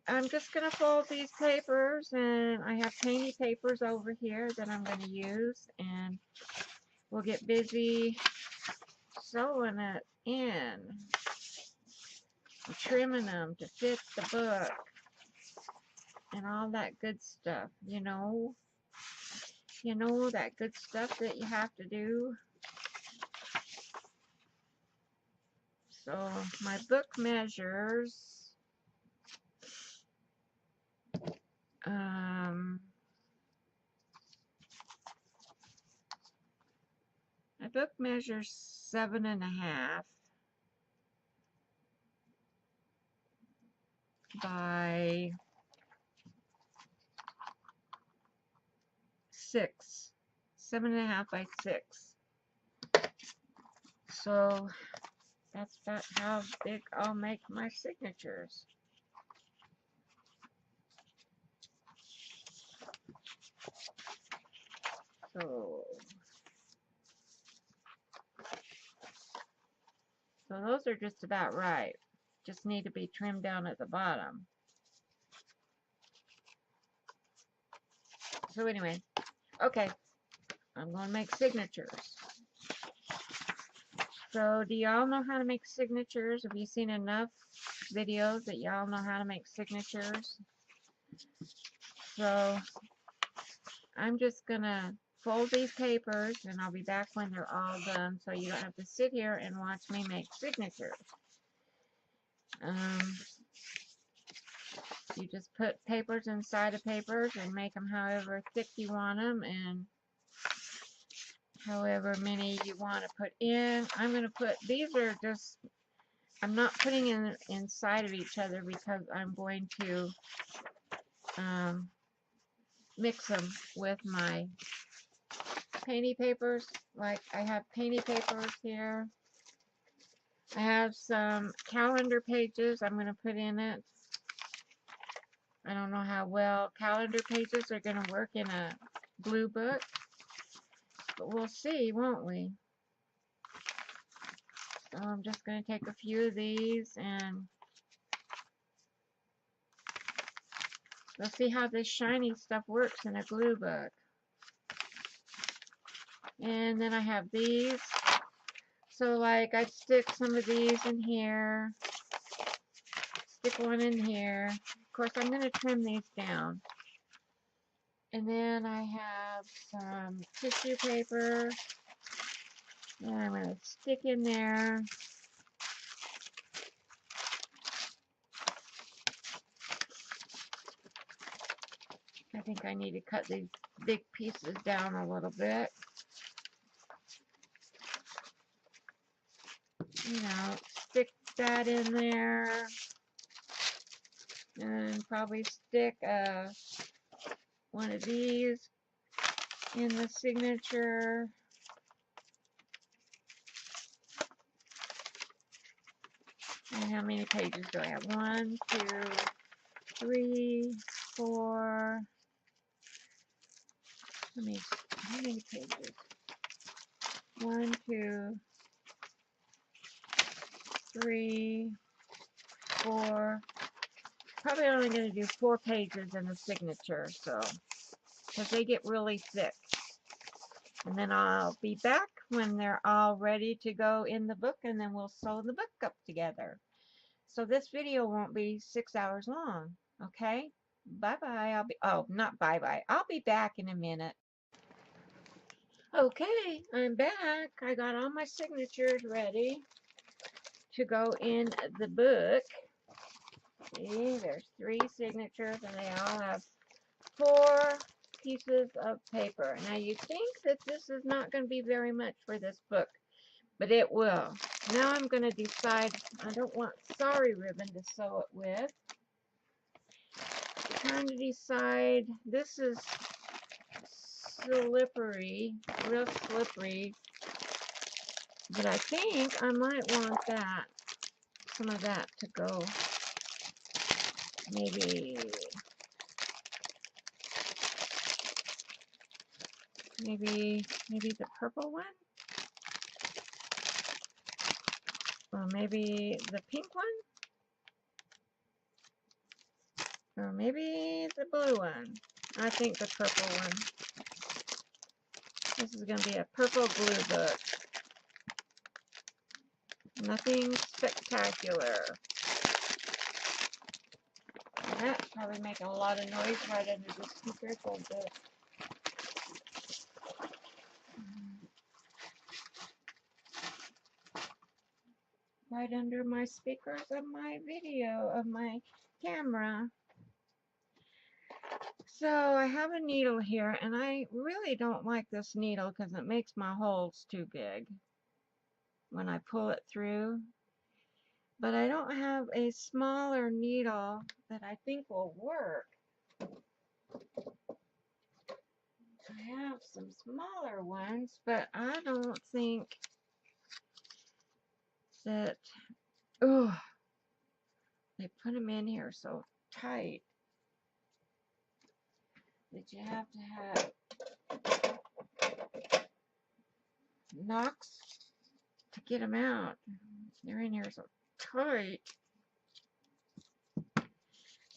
I'm just going to fold these papers, and I have painty papers over here that I'm going to use, and we'll get busy sewing it in, trimming them to fit the book, and all that good stuff, you know that good stuff that you have to do. So my book measures my book measures 7.5 by 6. 7.5 by 6. So that's about how big I'll make my signatures. So those are just about right. Just need to be trimmed down at the bottom. So anyway, okay, I'm going to make signatures. So do y'all know how to make signatures? Have you seen enough videos that y'all know how to make signatures? So I'm just going to fold these papers, and I'll be back when they're all done, so you don't have to sit here and watch me make signatures. You just put papers inside of papers and make them however thick you want them, and however many you want to put in. I'm going to put, these are just, I'm not putting in inside of each other because I'm going to mix them with my painty papers. Like I have painty papers here. I have some calendar pages I'm going to put in it. I don't know how well calendar pages are going to work in a glue book, but we'll see, won't we? So I'm just going to take a few of these, and we'll see how this shiny stuff works in a glue book. And then I have these. So like I'd stick some of these in here, stick one in here. Of course, I'm going to trim these down. And then I have some tissue paper that I'm going to stick in there. I think I need to cut these big pieces down a little bit. You know, stick that in there. And probably stick one of these in the signature. And how many pages do I have? 1, 2, 3, 4. How many pages? 1, 2, 3, 4. Probably only going to do 4 pages in the signature, so because they get really thick. And then I'll be back when they're all ready to go in the book, and then we'll sew the book up together. So this video won't be 6 hours long, okay? Bye-bye. Not bye-bye. I'll be back in a minute. Okay, I'm back. I got all my signatures ready to go in the book. See, there's 3 signatures, and they all have 4 pieces of paper. Now, you think that this is not going to be very much for this book, but it will. Now I'm going to decide, I don't want sorry ribbon to sew it with. I'm trying to decide, this is slippery, real slippery, but I think I might want that, some of that to go. Maybe the purple one? Or maybe the pink one? Or maybe the blue one. I think the purple one. This is going to be a purple glue book. Nothing spectacular. And that's probably making a lot of noise right under the speakers of the right under my speakers of my video, of my camera. So I have a needle here, and I really don't like this needle because it makes my holes too big when I pull it through. But I don't have a smaller needle that I think will work. I have some smaller ones, but I don't think that, oh, they put them in here so tight that you have to have knocks to get them out. They're in here so tight.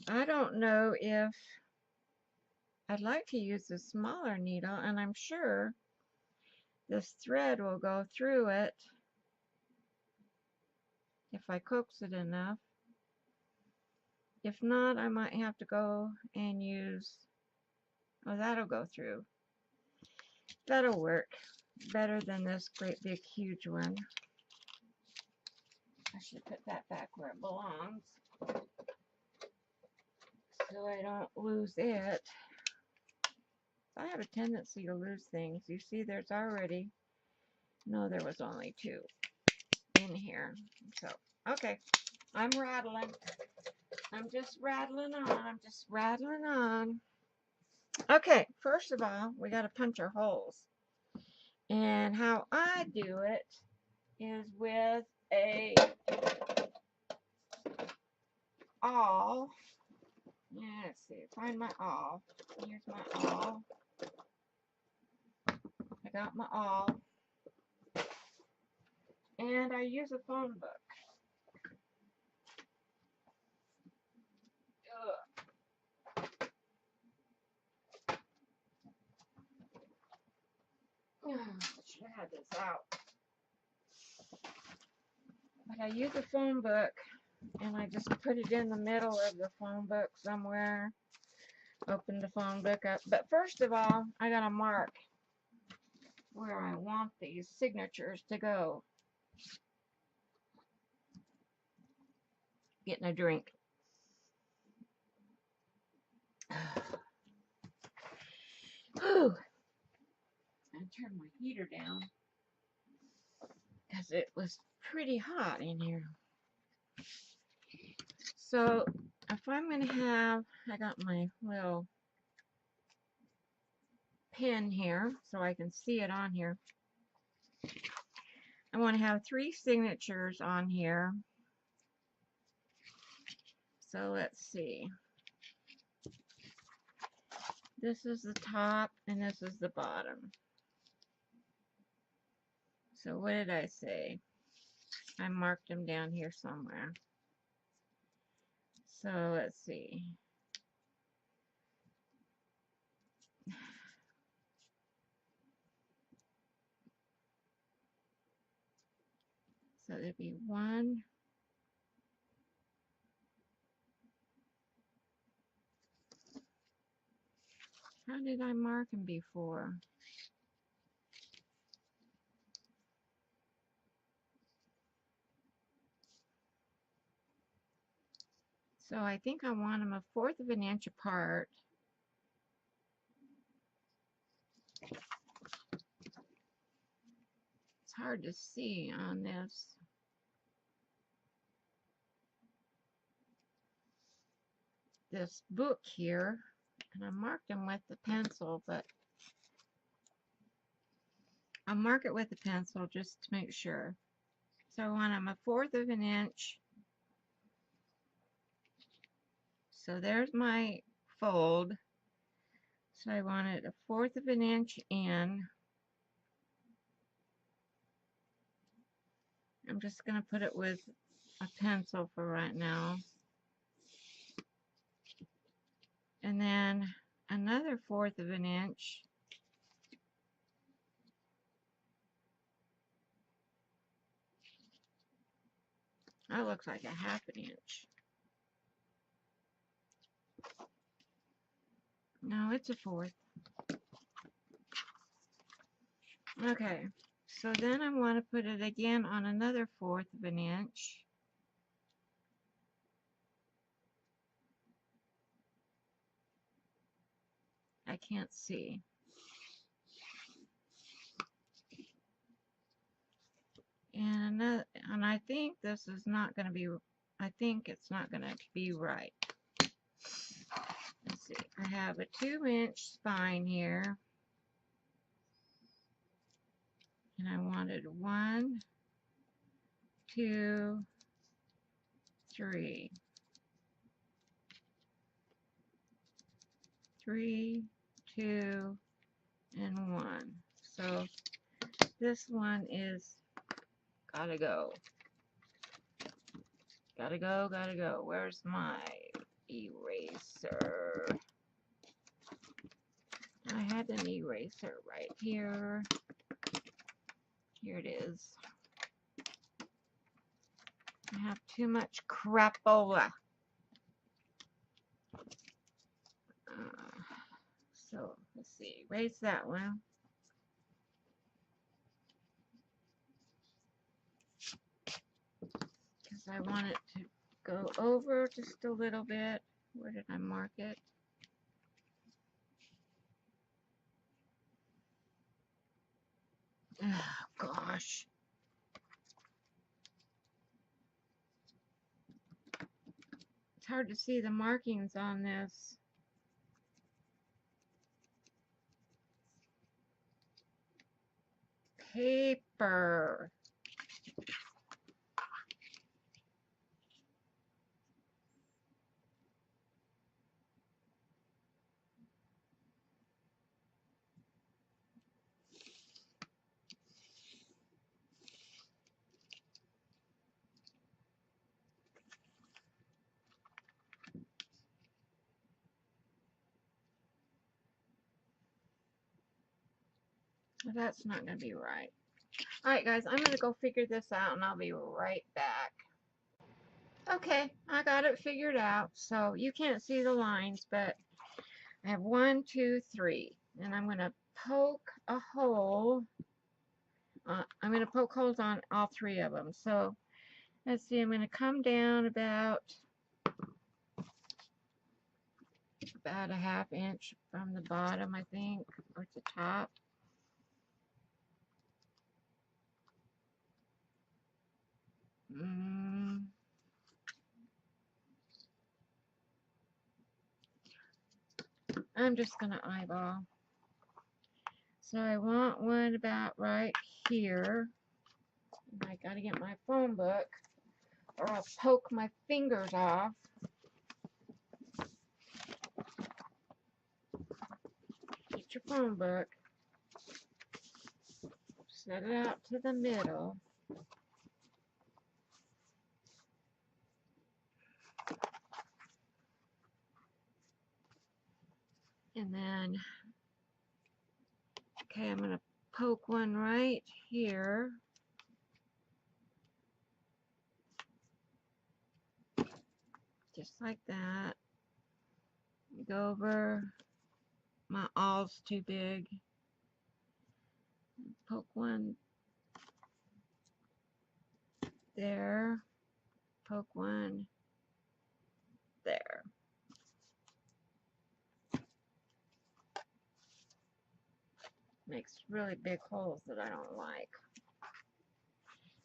I don't know if I'd like to use the smaller needle, and I'm sure this thread will go through it if I coax it enough. If not, I might have to go and use, oh, that'll go through. That'll work better than this great big huge one. I should put that back where it belongs so I don't lose it. I have a tendency to lose things. You see, there's already, no, there was only 2 in here. So, okay, I'm rattling. I'm just rattling on. I'm just rattling on. Okay, first of all, we got to punch our holes. And how I do it is with a awl. Yeah, let's see, find my awl. Here's my awl. I got my awl. And I use a phone book. I should have had this out. I use a phone book, and I just put it in the middle of the phone book somewhere. Open the phone book up. But first of all, I gotta mark where I want these signatures to go. Getting a drink. Whew. I turned my heater down because it was pretty hot in here. So if I'm going to have, I got my little pen here so I can see it on here. I want to have 3 signatures on here. So let's see. This is the top and this is the bottom. So what did I say? I marked them down here somewhere. So let's see. So there'd be 1. How did I mark them before? So I think I want them 1/4 of an inch apart. It's hard to see on this book here, and I marked them with the pencil, but I'll mark it with the pencil just to make sure. So I want them 1/4 of an inch. So there's my fold. So I want it 1/4 of an inch in. I'm just going to put it with a pencil for right now. And then another 1/4 of an inch. That looks like 1/2 an inch. No, it's 1/4. Okay, so then I want to put it again on another 1/4 of an inch. I can't see. And I think this is not going to be, I think it's not going to be right. Let's see, I have a 2-inch spine here. And I wanted 1, 2, 3. 3, 2, and 1. So this one is gotta go. Gotta go, gotta go. Where's my eraser? I had an eraser right here. Here it is. I have too much crapola. So let's see. Erase that one. Because I want it to go over just a little bit. Where did I mark it? Oh, gosh. It's hard to see the markings on this. Paper. Well, that's not going to be right. Alright guys, I'm going to go figure this out and I'll be right back. Okay, I got it figured out. So you can't see the lines, but I have 1, 2, 3. And I'm going to poke a hole. I'm going to poke holes on all 3 of them. So let's see, I'm going to come down about a ½ inch from the bottom, I think, or to the top. I'm just going to eyeball. So I want one about right here. I got to get my phone book or I'll poke my fingers off. Get your phone book. Set it out to the middle. And then, okay, I'm going to poke one right here. Just like that. Go over. My awl's too big. Poke one there. Poke one there. Makes really big holes that I don't like.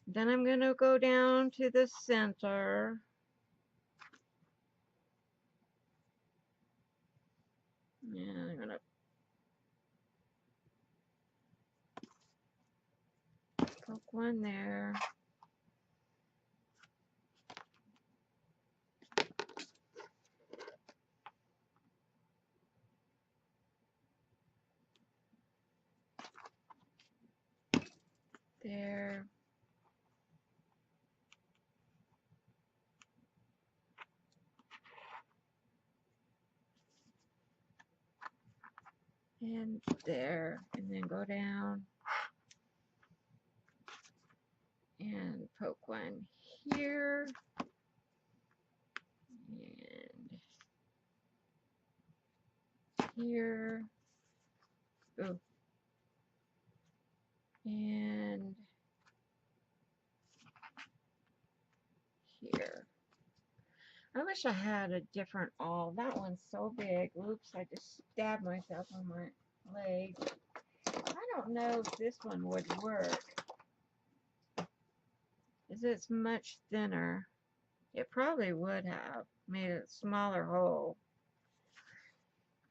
Then I'm going to go down to the center. And I'm going to poke one there. There. And there. And then go down. And poke one here. And here. Oh. And here. I wish I had a different awl. That one's so big. Oops, I just stabbed myself on my leg. I don't know if this one would work. It's much thinner. It probably would have made a smaller hole.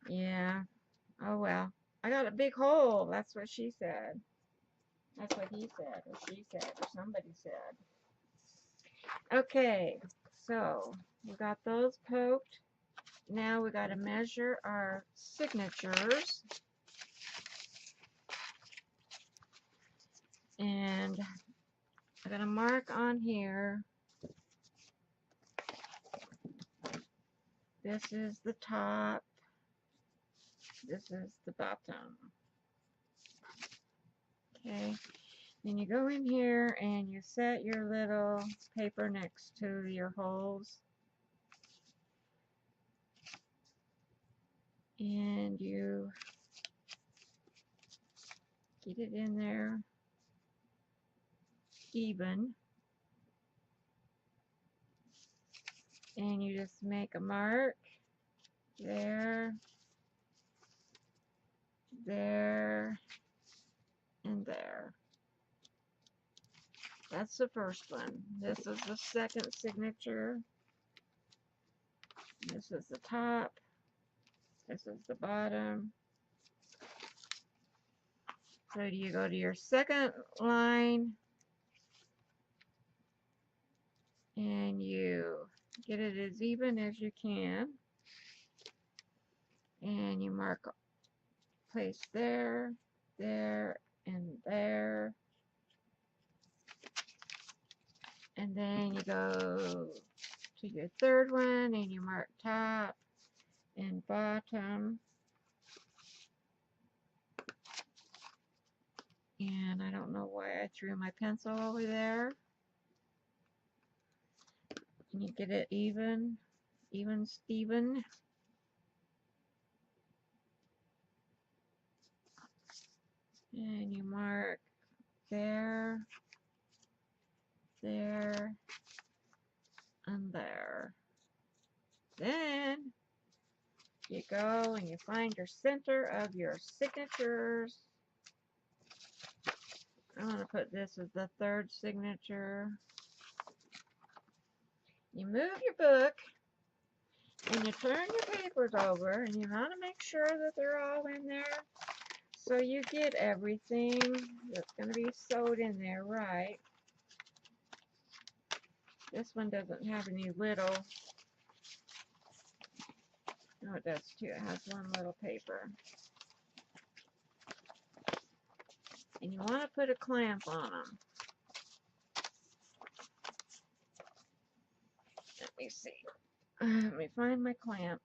Yeah. Oh well. I got a big hole. That's what she said. That's what he said, or she said, or somebody said. Okay, so we got those poked. Now we got to measure our signatures. And I'm going to mark on here. This is the top. This is the bottom. Okay. Then you go in here and you set your little paper next to your holes. And you get it in there even. And you just make a mark there, there, and there. That's the first one. This is the second signature. This is the top. This is the bottom. So you go to your second line and you get it as even as you can. And you mark place there, there, and there. And then you go to your third one and you mark top and bottom. And I don't know why I threw my pencil over there. Can you get it even? Even Steven? And you mark there, there, and there. Then you go and you find your center of your signatures. I'm going to put this as the third signature. You move your book and you turn your papers over and you want to make sure that they're all in there so you get everything that's going to be sewed in there right. This one doesn't have any little. No, it does too. It has one little paper. And you want to put a clamp on them. Let me see. Let me find my clamp.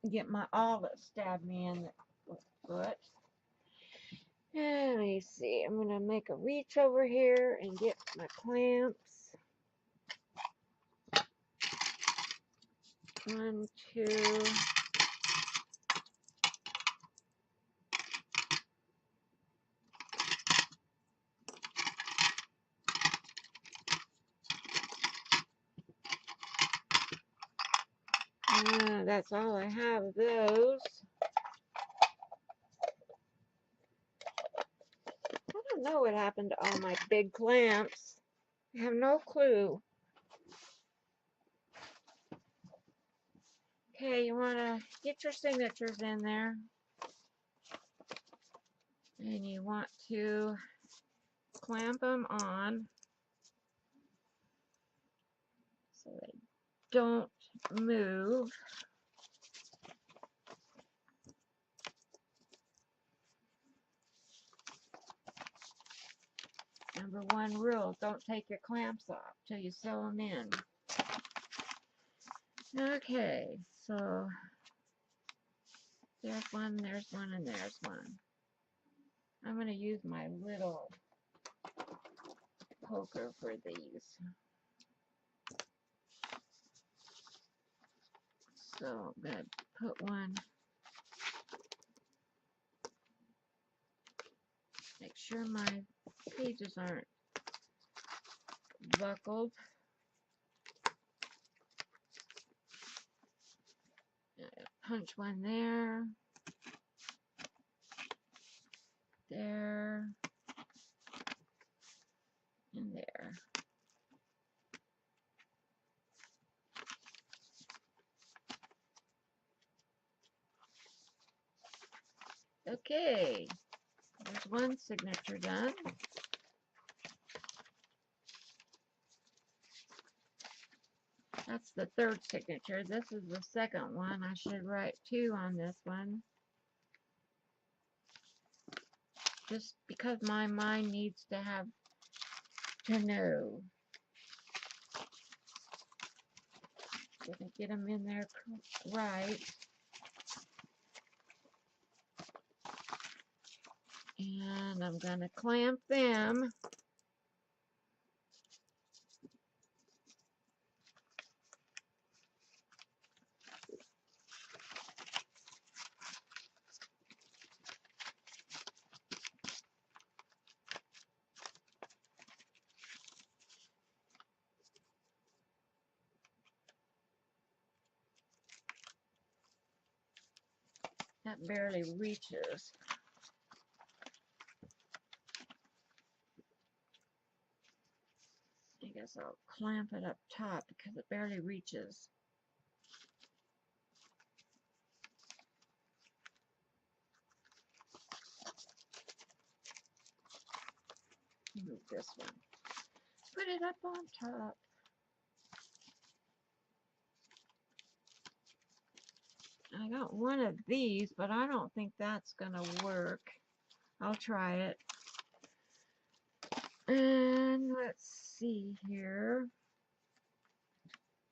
Get my olive stabbed me in the foot. Let me see. I'm going to make a reach over here and get my clamps. 1, 2. That's all I have of those. I don't know what happened to all my big clamps. I have no clue. Okay, you want to get your signatures in there. And you want to clamp them on so they don't move. Number 1 rule, don't take your clamps off till you sew them in. Okay, so there's one, and there's one. I'm going to use my little poker for these. So I'm going to put one, make sure my pages aren't buckled. Punch one there, there, and there. Okay, there's one signature done. That's the third signature. This is the second one. I should write 2 on this one. Just because my mind needs to have to know. Gonna get them in there right. And I'm gonna clamp them. That barely reaches. I guess I'll clamp it up top because it barely reaches. Move this one. Put it up on top. I got one of these, but I don't think that's gonna work. I'll try it. And let's see here.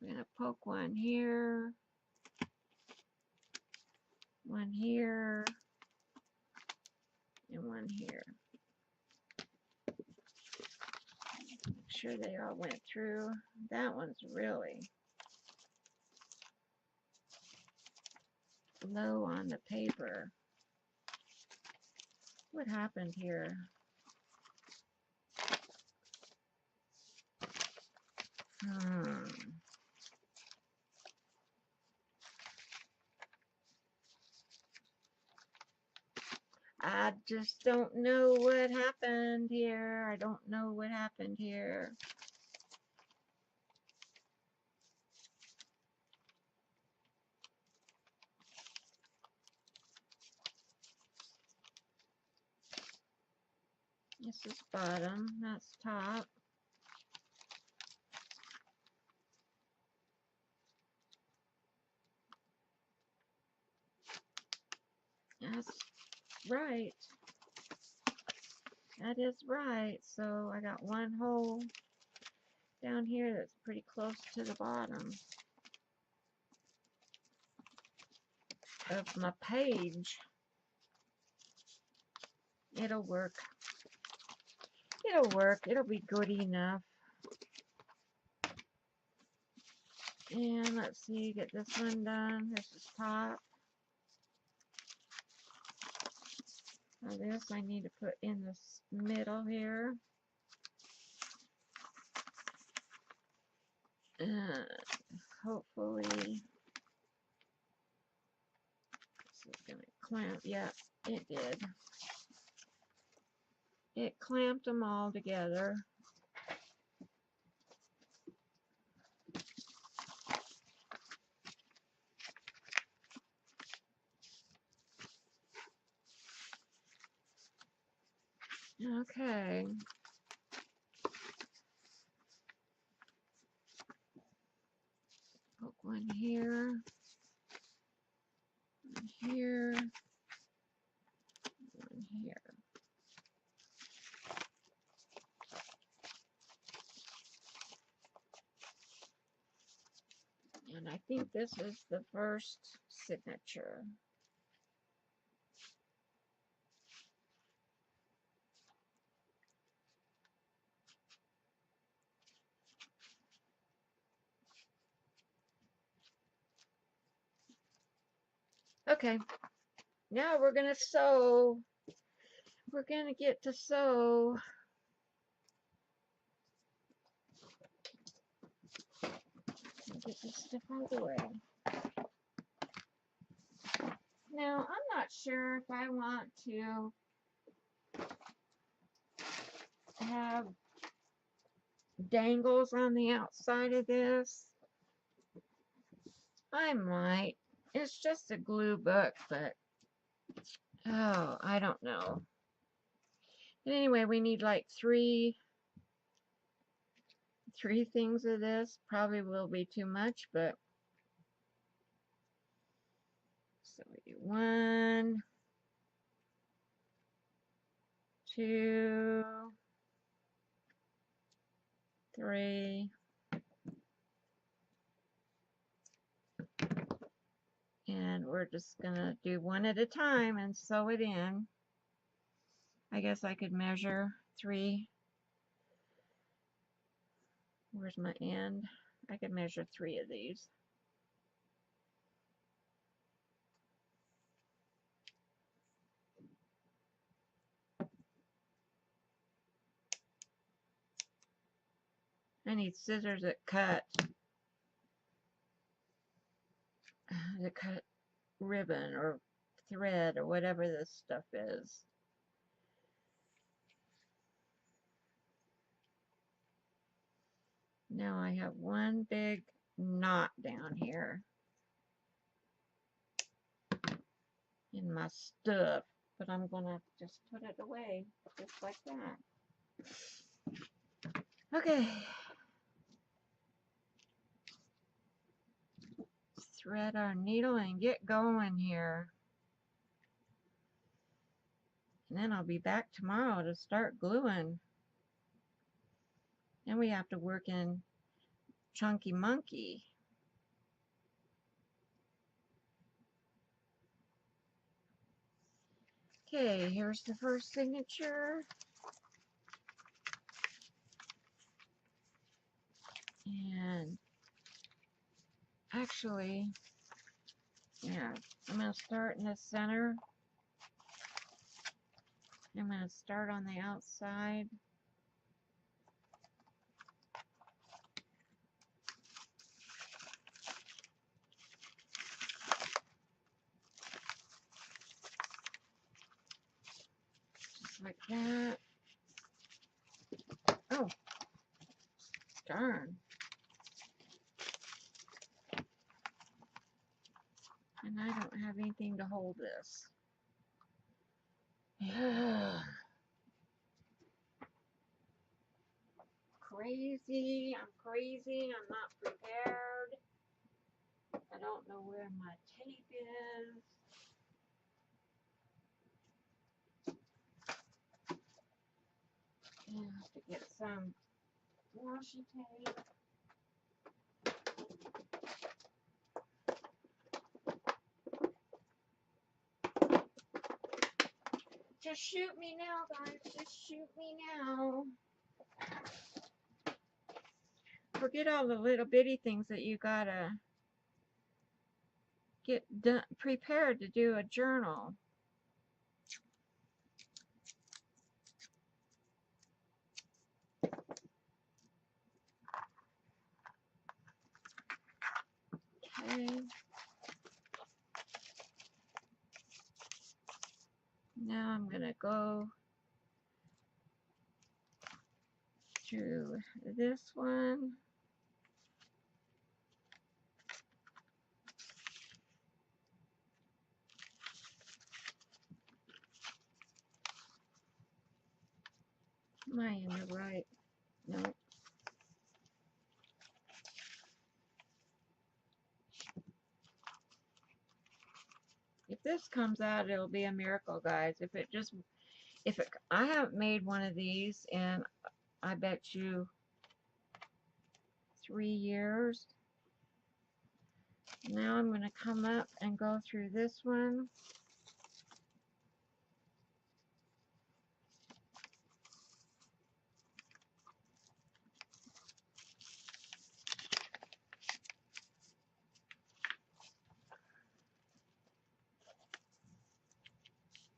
I'm gonna poke one here, and one here. sure they all went through. That one's really low on the paper. What happened here? I just don't know what happened here. I don't know what happened here. This is bottom, that's top. That's right. That is right. So I got one hole down here that's pretty close to the bottom of my page. It'll work. It'll work. It'll be good enough. And let's see, get this one done. This is top. Now this I need to put in this middle here. And hopefully this is going to clamp. Yeah, it did. It clamped them all together. Okay. Poke one here, one here, one here. And I think this is the first signature. Okay, now we're going to sew. We're going to get to sew. Get this stuff out of the way. Now, I'm not sure if I want to have dangles on the outside of this. I might. It's just a glue book, but oh, I don't know. But anyway, we need like three things of this. Probably will be too much, but so we do 1, 2, 3, and we're just gonna do one at a time and sew it in. I guess I could measure 3. Where's my end? I could measure 3 of these. I need scissors that cut ribbon or thread or whatever this stuff is. Now I have one big knot down here in my stuff, but I'm gonna just put it away just like that. Okay. Thread our needle and get going here. And then I'll be back tomorrow to start gluing. Then we have to work in Chunky Monkey. Okay, here's the first signature. And actually, yeah, I'm going to start in the center. I'm going to start on the outside. Just like that. Oh, darn. And I don't have anything to hold this. Yeah. Crazy. I'm crazy. I'm not prepared. I don't know where my tape is. I have to get some washi tape. Just shoot me now, guys. Just shoot me now. Forget all the little bitty things that you gotta get done, prepared to do a journal. Okay. Now I'm gonna go through this one. Am I in the right? No. If this comes out, it'll be a miracle, guys. I haven't made one of these in, I bet you, 3 years. Now I'm going to come up and go through this one.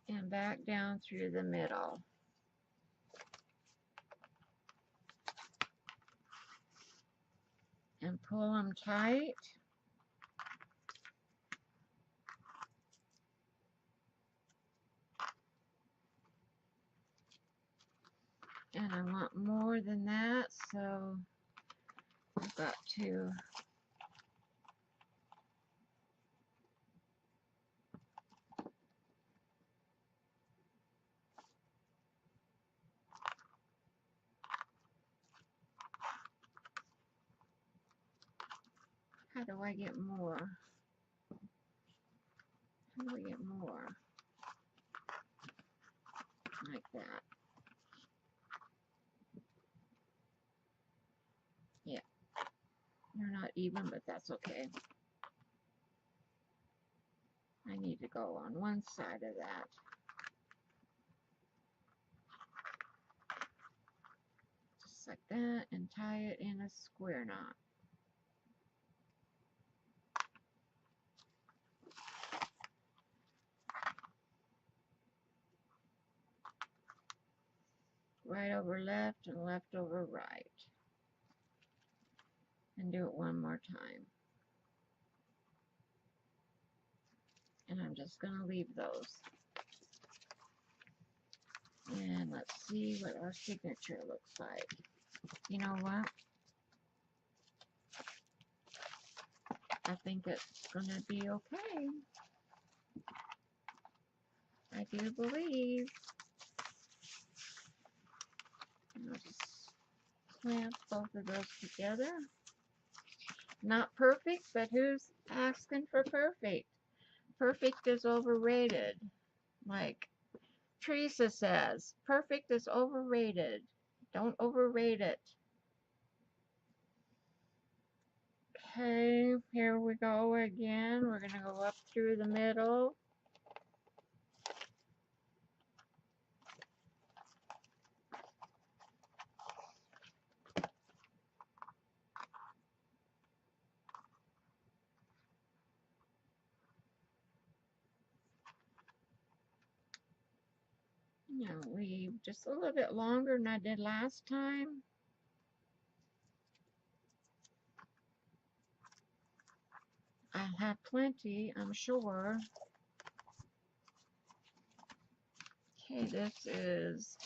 And back down through the middle. And pull them tight. And I want more than that, so I've got to how do I get more? How do I get more? Like that. Yeah. They're not even, but that's okay. I need to go on one side of that. Just like that, and tie it in a square knot. Right over left and left over right. And do it one more time. And I'm just going to leave those. And let's see what our signature looks like. You know what? I think it's going to be okay. I do believe. And I'll just clamp both of those together. Not perfect, but who's asking for perfect? Perfect is overrated. Like Teresa says, perfect is overrated. Don't overrate it. Okay, here we go again. We're going to go up through the middle. You know, weave just a little bit longer than I did last time. I'll have plenty, I'm sure. Okay, this is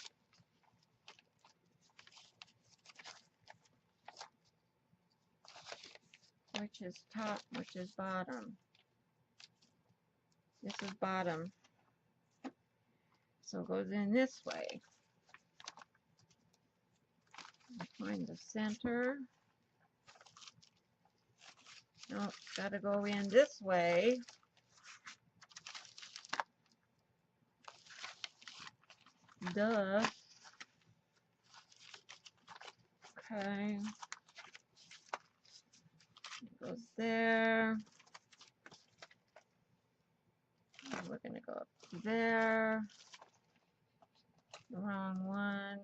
which is top, which is bottom. This is bottom. So it goes in this way. Find the center. Nope, gotta go in this way. Duh. Okay. It goes there. We're gonna go up there. The wrong one.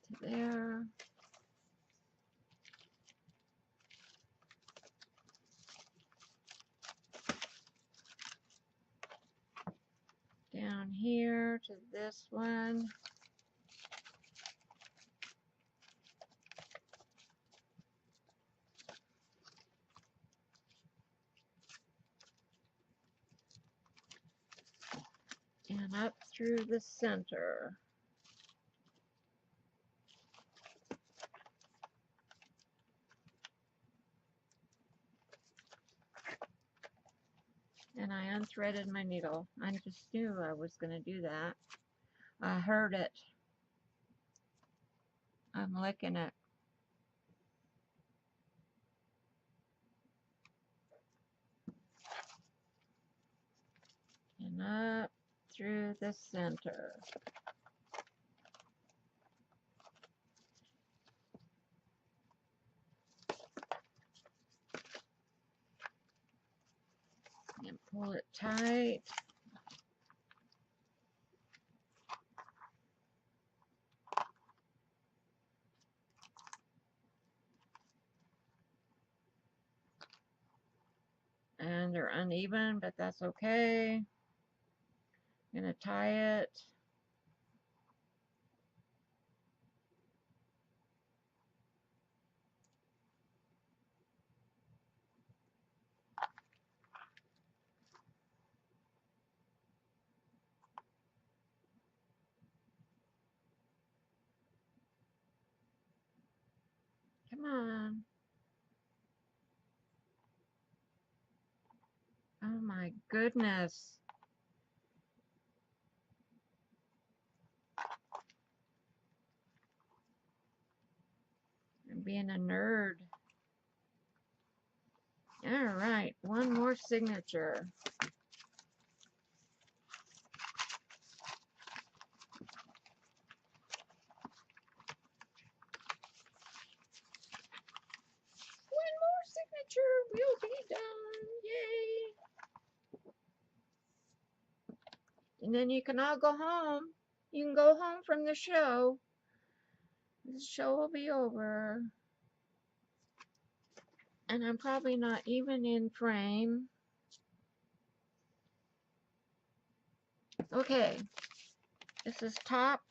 To there. Down here to this one. And up through the center. And I unthreaded my needle. I just knew I was going to do that. I heard it. I'm licking it. And up through the center. And pull it tight. And they're uneven, but that's okay. I'm gonna tie it. Come on. Oh my goodness. I'm being a nerd. All right, one more signature. One more signature will be done. Yay. And then you can all go home. You can go home from the show. The show will be over. And I'm probably not even in frame. Okay. This is top.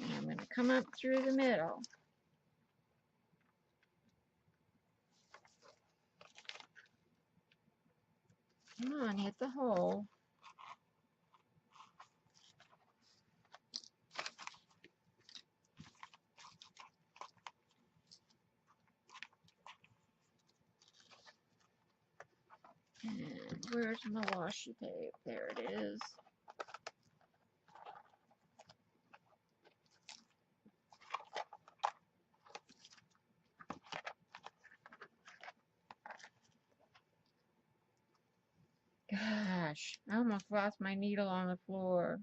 And I'm going to come up through the middle. Come on, hit the hole. And where's my washi tape? There it is. Gosh, I almost lost my needle on the floor.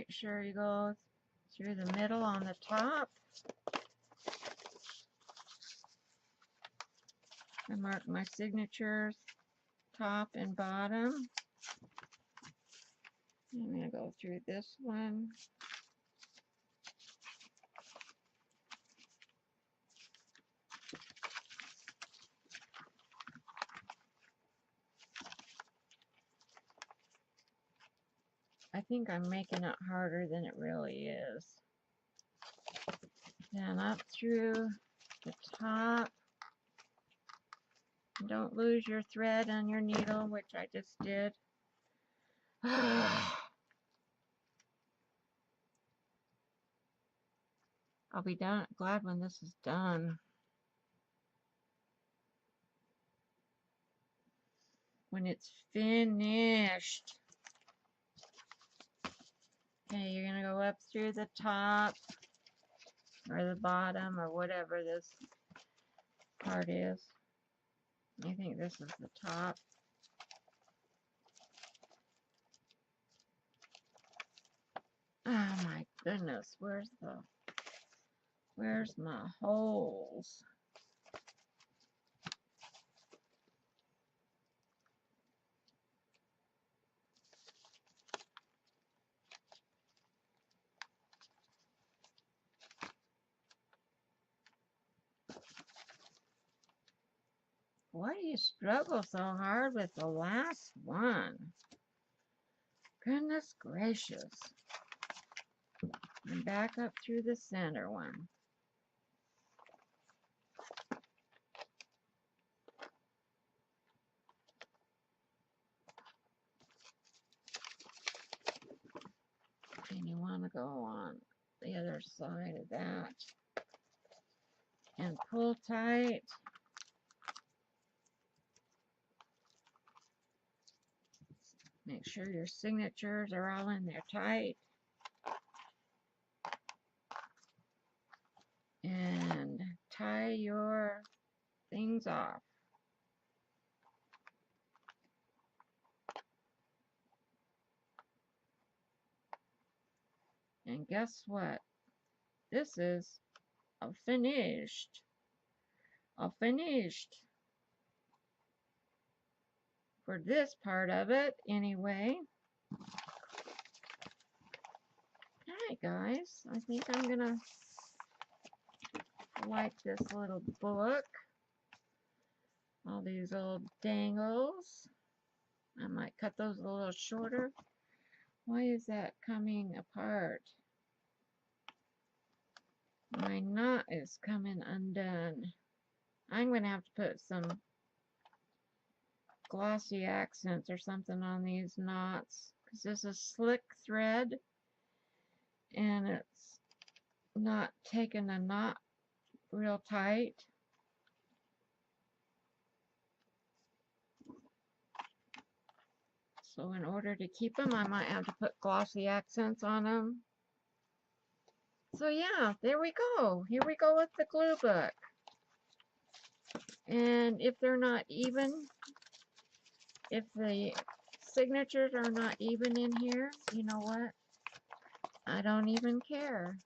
sure you go through the middle on the top. I mark my signatures top and bottom. I'm going to go through this one. I think I'm making it harder than it really is. Then up through the top. Don't lose your thread on your needle, which I just did. I'll be glad when this is done. When it's finished. Okay, you're going to go up through the top or the bottom or whatever this part is. I think this is the top. Oh my goodness, where's my holes? Why do you struggle so hard with the last one? Goodness gracious. And back up through the center one. And you want to go on the other side of that. And pull tight. Make sure your signatures are all in there tight. And tie your things off. And guess what? This is all finished. All finished. For this part of it, anyway. Alright, guys. I think I'm going to like this little book. All these old dangles. I might cut those a little shorter. Why is that coming apart? My knot is coming undone. I'm going to have to put some glossy accents or something on these knots because this is slick thread and it's not taking the knot real tight. So in order to keep them, I might have to put glossy accents on them. So yeah, there we go. Here we go with the glue book. And if they're not even, if the signatures are not even in here, you know what? I don't even care.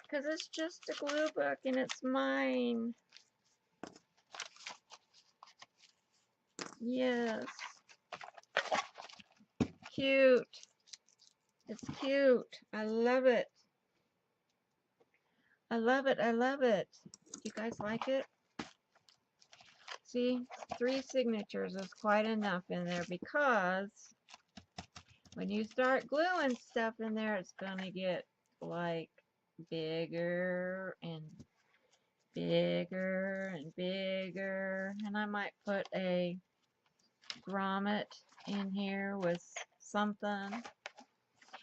Because it's just a glue book and it's mine. Yes. Cute. It's cute. I love it. I love it. I love it. You guys like it? See, 3 signatures is quite enough in there because when you start gluing stuff in there, it's going to get like bigger and bigger and bigger. And I might put a grommet in here with something.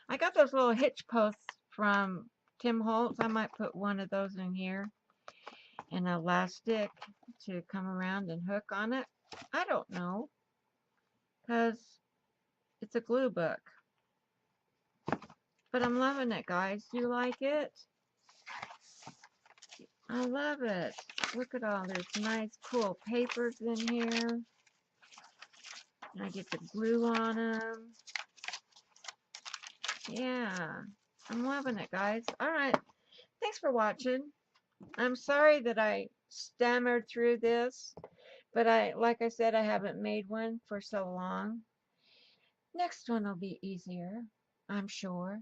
I got those little hitch posts from Tim Holtz. I might put one of those in here. An elastic to come around and hook on it. I don't know. Because it's a glue book. But I'm loving it, guys. Do you like it? I love it. Look at all this nice, cool papers in here. And I get the glue on them. Yeah, I'm loving it, guys. All right. Thanks for watching. I'm sorry that I stammered through this, but like I said, I haven't made one for so long. Next one will be easier, I'm sure.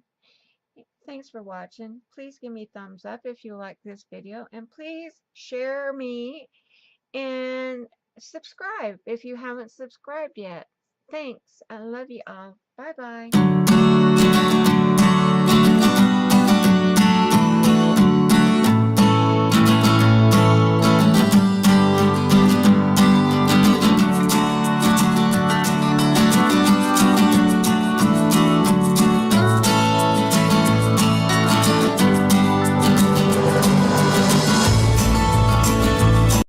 Thanks for watching. Please give me a thumbs up if you like this video, and please share me and subscribe if you haven't subscribed yet. Thanks. I love you all. Bye-bye.